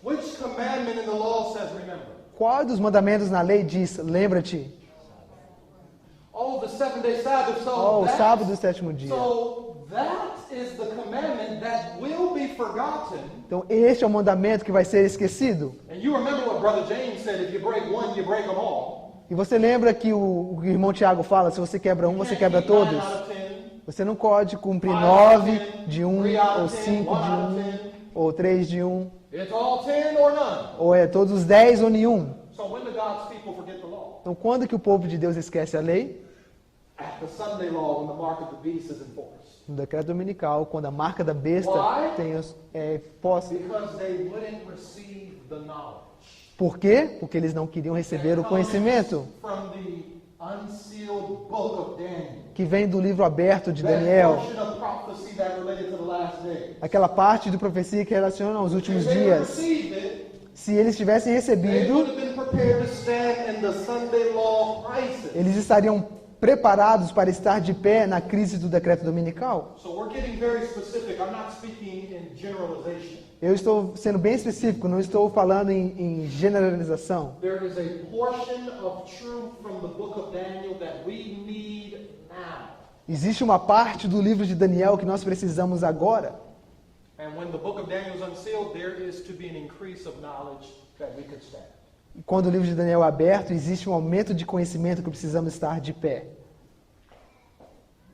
which commandment in the law says remember? Qual dos mandamentos na lei diz, lembra-te? Oh, the 7-day Sabbath. O sábado do sétimo dia. So that is the commandment that will be forgotten. Então este é o mandamento que vai ser esquecido. And you remember what Brother James said, if you break one, you break them all. E você lembra que o irmão Tiago fala, se você quebra um, você quebra todos. Você não pode cumprir 9 de um, ou 5 de um, ou 3 de um. It's all 10 or none. Ou é todos os 10 ou nenhum. So when do God's people forget the law? Então quando que o povo de Deus esquece a lei? At the Sunday law, when the mark of the beast is enforced. No decreto dominical, quando a marca da besta tem posse. Because they wouldn't receive the knowledge. Por quê? Porque eles não queriam receber o conhecimento From the unsealed book of Daniel. que vem do livro aberto de Daniel. That portion of prophecy that related to the last day. Aquela parte de profecia que relaciona aos últimos If they dias. received it, Se eles tivessem they recebido, would have been prepared to stand in the Sunday law crisis. eles estariam preparados para estar de pé na crise do decreto dominical. So we're getting very specific. I'm not speaking in generalization. Eu estou sendo bem específico, não estou falando em generalização. There is a portion of truth from the book of Daniel that we need now. Existe uma parte do livro de Daniel que nós precisamos agora. And when the book of Daniel is unsealed, there is to be an increase of knowledge that we could stand. E quando o livro de Daniel é aberto, existe um aumento de conhecimento que precisamos estar de pé.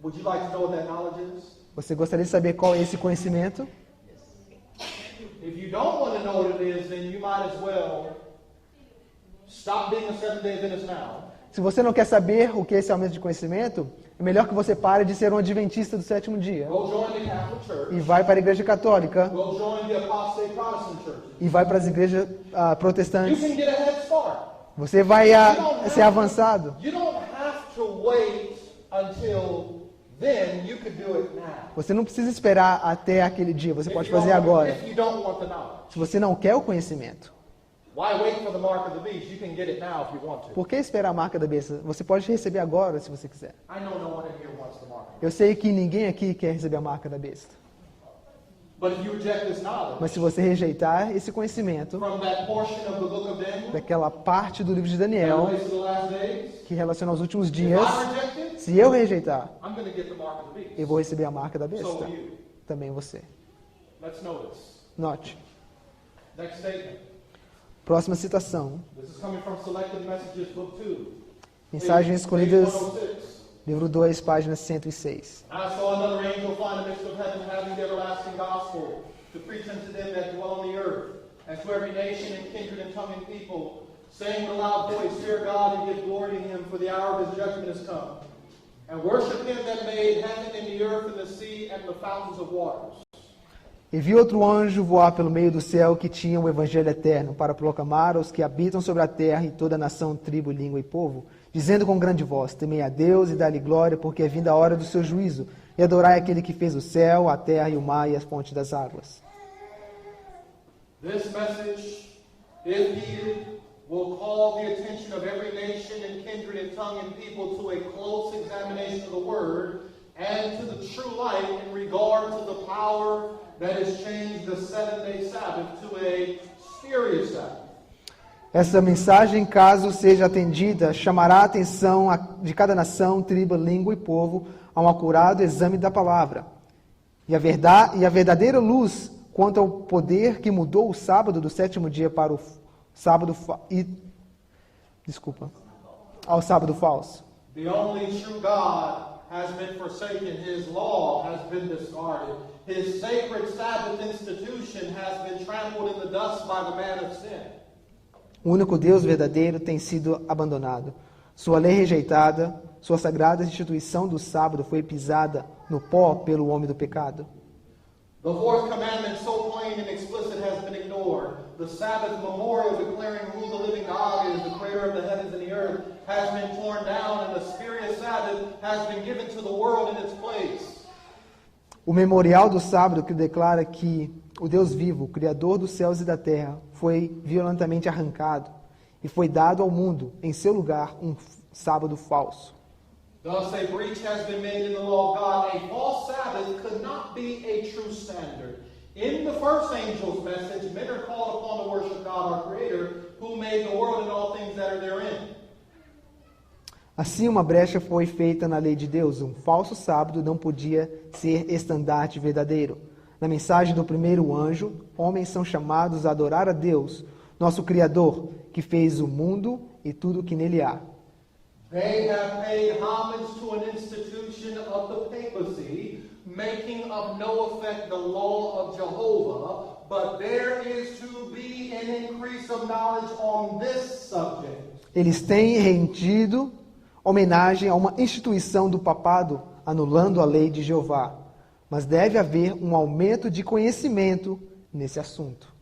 Would you like to know what that knowledge is? Você gostaria de saber qual é esse conhecimento? If you don't want to know what it is, then you might as well stop being a Seventh-day Adventist now. Se você não quer saber o que é esse aumento de conhecimento, é melhor que você pare de ser um adventista do sétimo dia Go join the Catholic Church. e vai para a igreja católica Go join the apostate Protestant churches. e vai para as igrejas You protestantes. can get a head start. Você vai ser avançado. You don't have to wait until then. You can do it now. Você não precisa esperar até aquele dia, você pode fazer agora. If you don't want the knowledge. Se você não quer o conhecimento, Why wait for the mark of the beast? You can get it now if you want to. por que esperar a marca da besta? Você pode receber agora se você quiser. I know no one in here wants the mark. Eu sei que ninguém aqui quer receber a marca da besta. But if you reject this knowledge Mas se você rejeitar esse conhecimento from that portion of the book of Daniel daquela parte do livro de that Daniel relates to the last days, que relaciona aos últimos if dias, I reject it, se eu rejeitar, I'm going to get the mark of the beast. eu vou receber a marca da So besta. will you. Também você. Let's notice. Note. Next statement. Próxima citação. This is coming from Selected Messages, Book 2. Mensagens Page Escolhidas, 106. livro 2, página 106. I saw another angel fly in the midst of heaven, having the everlasting gospel, to preach unto them that dwell on the earth, and to every nation and kindred and tongue and people, saying with a loud voice, Fear God and give glory to him, for the hour of his judgment is come. And worship him that made heaven and the earth and the sea and the fountains of waters. E vi outro anjo voar pelo meio do céu que tinha o evangelho eterno para proclamar aos que habitam sobre a terra e toda nação, tribo, língua e povo, dizendo com grande voz, temei a Deus e dá-lhe glória, porque é vinda a hora do seu juízo, e adorai aquele que fez o céu, a terra e o mar e as fontes das águas. This message, if heeded, will call the attention of every nation and kindred and tongue and people to a close examination of the Word and to the true light in regard to the power that has changed the seven-day Sabbath to a spurious Sabbath. Essa mensagem, caso seja atendida, chamará a atenção de cada nação, tribo, língua e povo a um acurado exame da palavra. E a verdadeira luz quanto ao poder que mudou o sábado do sétimo dia para o sábado ao sábado falso. The only true God has been forsaken. His law has been discarded. His sacred Sabbath institution has been trampled in the dust by the man of sin. O único Deus verdadeiro tem sido abandonado. Sua lei rejeitada, sua sagrada instituição do sábado foi pisada no pó pelo homem do pecado. The fourth commandment, so plain and explicit, has been ignored. The Sabbath memorial declaring who the living God is, the creator of the heavens and the earth, has been torn down, and the spurious Sabbath has been given to the world in its place. O memorial do sábado que declara que o Deus vivo, o Criador dos céus e da terra, foi violentamente arrancado e foi dado ao mundo, em seu lugar, um sábado falso. Thus a breach has been made in the law of God. A false Sabbath could not be a true standard. In the first angel's message, men are called upon to worship God, our Creator, who made the world and all things that are therein. Assim, uma brecha foi feita na lei de Deus. Um falso sábado não podia ser estandarte verdadeiro. Na mensagem do primeiro anjo, homens são chamados a adorar a Deus, nosso Criador, que fez o mundo e tudo o que nele há. They have paid homage to an institution of the papacy, making of no effect the law of Jehovah, but there is to be an increase of knowledge on this subject. Eles têm rendido homenagem a uma instituição do papado, anulando a lei de Jeová. Mas deve haver um aumento de conhecimento nesse assunto.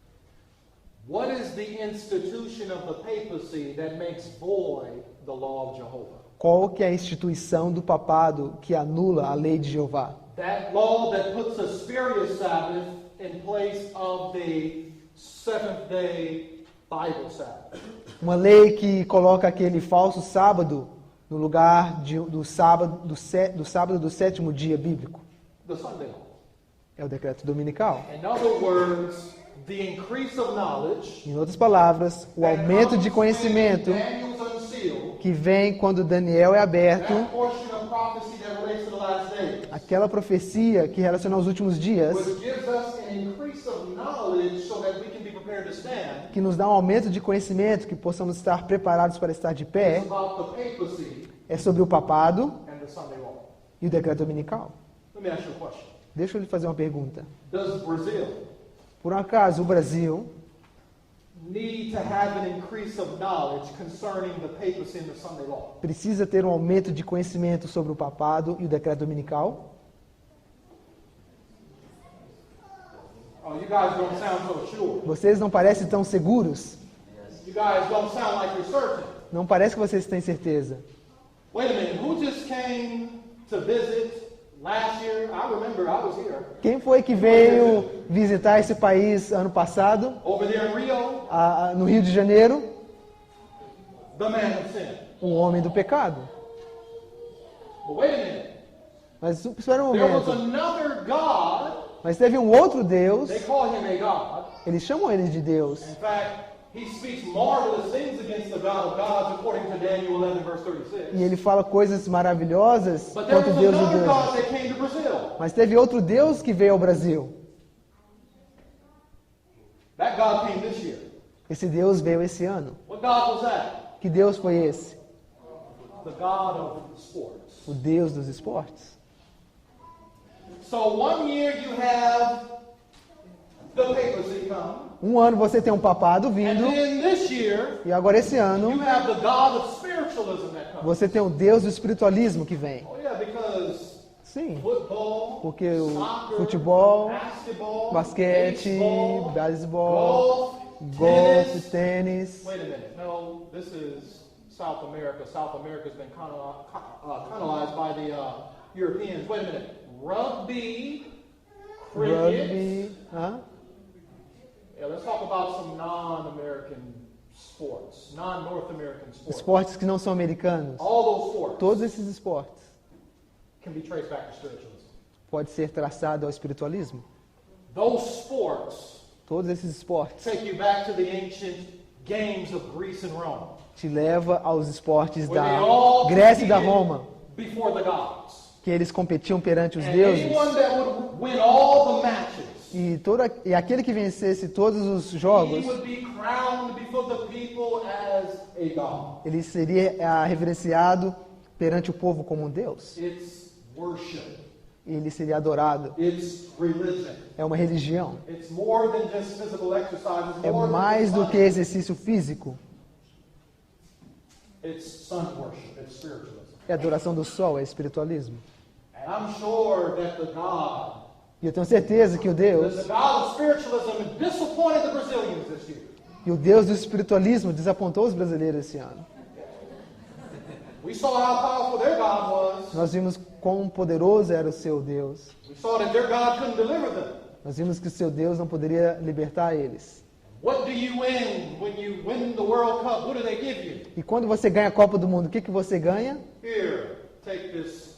What is the institution of the papacy that makes void the law of Jehovah? Qual que é a instituição do papado que anula a lei de Jeová? That law that puts a spurious Sabbath in place of the seventh-day Bible Sabbath. Uma lei que coloca aquele falso sábado no lugar do sábado do sétimo dia bíblico. The Sunday law. É o decreto dominical. In other words, the increase of knowledge Em outras palavras, o aumento de conhecimento Daniel's unsealed, que vem quando Daniel é aberto, that portion of prophecy that relates to the last days, aquela profecia que relaciona aos últimos dias, which gives us an increase of knowledge so that we can be prepared to stand, que nos dá um aumento de conhecimento, que possamos estar preparados para estar de pé, is about the papacy é sobre o papado and the Sunday law. e o decreto dominical. Let me ask you a question. Deixa eu lhe fazer uma pergunta. Does Brazil Por um acaso o Brasil need to have an increase of knowledge concerning the papacy and the Sunday law? precisa ter um aumento de conhecimento sobre o papado e o decreto dominical? Oh, you guys don't sound so sure. Vocês não parecem tão seguros? You guys don't sound like you're certain. Não parece que vocês têm certeza. Wait a minute, who just came to visit last year? I remember I was here. Quem foi que veio visitar esse país ano passado, Over there in Rio, no Rio de Janeiro? the man of sin. Um homem do pecado. But wait a minute. Mas espera um There was momento. another God. Mas teve um outro Deus, They call him a God. eles chamam ele de Deus. In fact, he speaks marvelous things against the God of gods, according to Daniel 11, verse 36. E ele fala coisas maravilhosas But there contra o was Deus de another Deus. God that came to Brazil. Mas teve outro Deus que veio ao Brasil. That God came this year. Esse Deus veio esse ano. What God was that? Que Deus foi esse? The God of sports. O Deus dos esportes. So one year you have the papacy come, Um ano você tem um papado and vindo, then this year e agora esse you ano have the God of spiritualism that comes. você tem o Deus do espiritualismo que vem. Oh yeah, because Sim, football, porque o soccer, futebol, basketball, basquete, baseball, beisebol, golf, golfe, tennis. tênis. Wait a minute. No, this is South America. South America has been colonized by the Europeans. Wait a minute. Rugby, cricket. Rugby, hã? Yeah, let's talk about some non-American sports, non-North American sports. Esportes que não são americanos. All those sports Todos esses esportes can be traced back to spiritualism. pode ser traçado ao espiritualismo. Those sports Todos esses esportes take you back to the ancient games of Greece and Rome, te leva aos esportes where they da all Grécia e da competed Roma, before the gods. que eles competiam perante os And deuses. anyone that would win all the matches, E aquele que vencesse todos os he jogos, would be crowned before the people as a god. ele seria reverenciado perante o povo como um Deus. It's worship. Ele seria adorado. It's religion. É uma religião. It's more than just physical exercise. It's É more mais than do just que exercício físico. It's sun worship. It's spiritualism. É adoração do sol, é espiritualismo. And I'm sure that the God, E eu tenho certeza que o the Deus, God of spiritualism disappointed the Brazilians this year. e o Deus do espiritualismo desapontou os brasileiros esse ano. We saw how powerful their God was. Nós vimos quão poderoso era o seu Deus. We saw that their God couldn't deliver them. Nós vimos que o seu Deus não poderia libertar eles. What do you win when you win the World Cup? What do they give you? E quando você ganha a Copa do Mundo, o que você ganha? Here, take this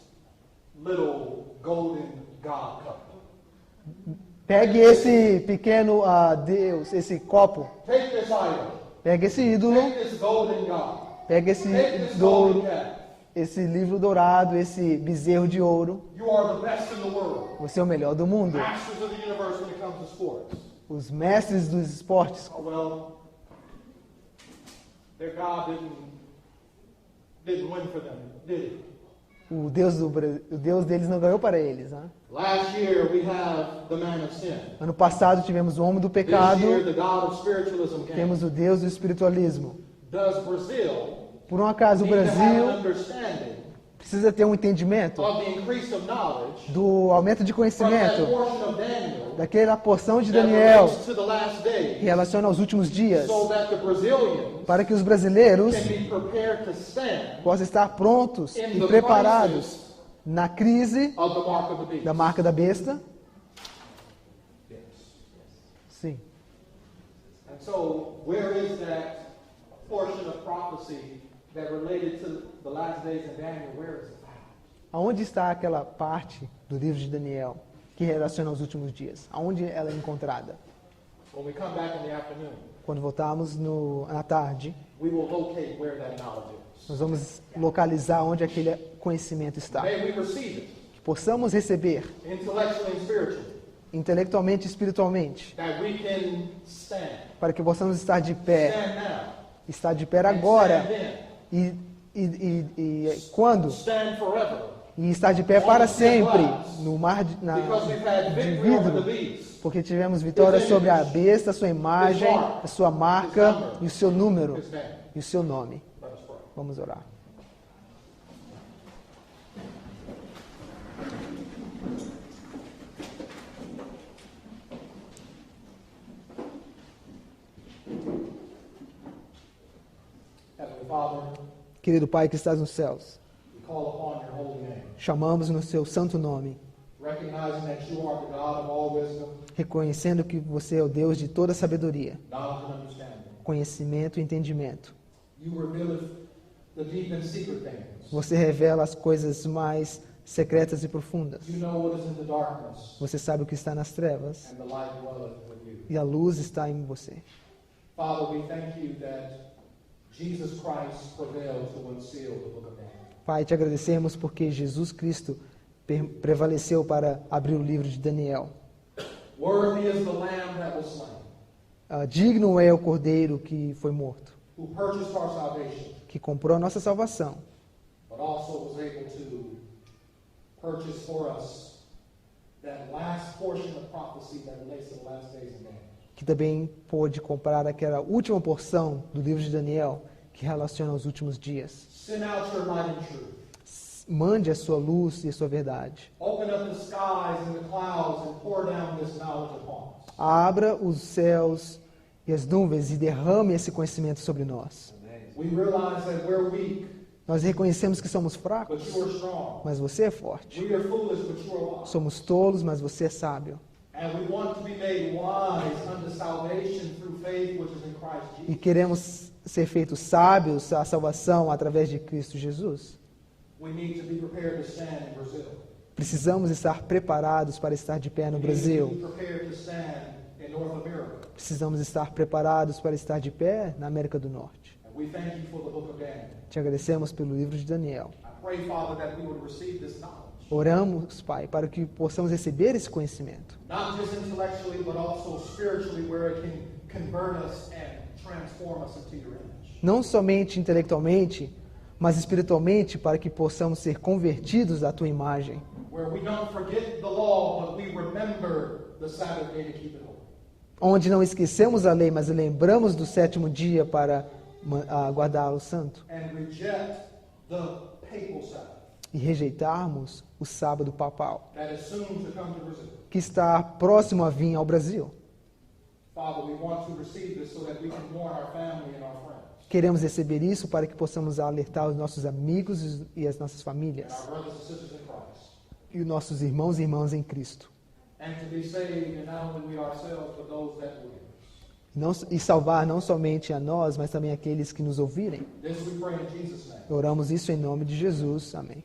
little golden God cup. Pegue esse pequeno Deus, esse copo. Take this idol. Pegue esse ídolo. Take this golden God. Pegue esse Take this ouro, golden calf. esse livro dourado, esse bezerro de ouro. You are the best in the world. Você é o melhor do mundo. Masters of the universe when it comes to sports. Os mestres dos esportes. Oh, well, their God didn't win for them, did he? O Deus deles não ganhou para eles. Né? Last year we have the man of sin. Ano passado tivemos o homem do This pecado, year the God of spiritualism came. temos o Deus do espiritualismo. Does Brazil Por um acaso o need to have an Brasil understanding precisa ter um entendimento of the increase of knowledge do aumento de from that conhecimento portion of Daniel daquela porção de that Daniel relates to the last que days, relaciona aos últimos dias, so that the Brazilians para que os brasileiros can be prepared to stand possam estar prontos in e the preparados crisis na crise of the mark of the beast. da marca da besta. Yes. Sim. And so, where is that portion of prophecy that related to the last days in Daniel? Where is it found? Aonde está aquela parte do livro de Daniel que relaciona aos últimos dias? Aonde ela é encontrada? When we come back in the afternoon, Quando voltarmos na tarde, we will locate where that knowledge is. nós vamos localizar onde aquele conhecimento está. May we receive it Que possamos receber intellectually and spiritually, intelectualmente e espiritualmente, that we can stand. para que possamos estar de pé, Stand now. estar de pé And agora stand then. e quando Stand forever. e estar de pé para sempre no mar de Because we've had de victory over the vidro, beast, porque tivemos vitória sobre a besta, a sua imagem, a sua marca e o seu número his name. e o seu nome. Let us pray. Vamos orar. Heavenly Father, Querido Pai que estás nos céus, we call upon your holy name, chamamos no seu santo nome, recognizing that you are the God of all wisdom, reconhecendo que você é o Deus de toda sabedoria, knowledge, and understanding. conhecimento e entendimento. You reveal the deep and secret things. Você revela as coisas mais secretas e profundas. You know what is in the darkness, Você sabe o que está nas trevas and the light dwelleth with you. e a luz está em você. Father, we thank you that Jesus Christ prevailed to unseal the book of Daniel. Pai, te agradecemos porque Jesus Cristo prevaleceu para abrir o livro de Daniel. Worthy is the Lamb that was slain, Digno é o Cordeiro que foi morto, who purchased our salvation, que comprou a nossa salvação, but also was able to purchase for us that last portion of prophecy that relates to the last days of Daniel. que também pôde comprar aquela última porção do livro de Daniel que relaciona aos últimos dias. Send out your light and truth. Mande a sua luz e a sua verdade. Open up the skies and the clouds and pour down this knowledge upon us. Abra os céus e as nuvens e derrame esse conhecimento sobre nós. We realize that we're weak, Nós reconhecemos que somos but fracos, you are strong. mas você é forte. We are foolish, but you are wise. Somos tolos, mas você é sábio. And we want to be made wise unto salvation through faith which is in Christ E Jesus. queremos ser feitos sábios à salvação através de Cristo Jesus. We need to be prepared to stand in Brazil. Precisamos estar preparados para estar de pé no We need to Brasil. be prepared to stand in North America. Precisamos estar preparados para estar de pé na América do Norte. And we thank you for the book of Daniel. Te agradecemos pelo livro de Daniel. I pray, Father, that we would receive this knowledge. Oramos, Pai, para que possamos receber esse conhecimento. Not just intellectually, but also spiritually, where it can convert us and transform us into your image. Não somente intelectualmente, mas espiritualmente, para que possamos ser convertidos à Tua imagem. Where we don't forget the law, but we remember the Sabbath day to keep it holy. Onde não esquecemos a lei, mas lembramos do sétimo dia para guardá-lo santo. And reject the papal Sabbath E rejeitarmos o sábado papal, that is soon to come to Brazil. que está próximo a vir ao Brasil. Father, we want to receive this so that we can warn our family and our friends Queremos receber isso para que possamos alertar os nossos amigos e as nossas and famílias, our brothers and sisters in Christ. e os nossos irmãos e irmãs em Cristo. And to be saved, and not only we ourselves, but those that believe. E salvar não somente a nós, mas também aqueles que nos ouvirem. This we pray in Jesus' name. Oramos isso em nome de Jesus. Amém.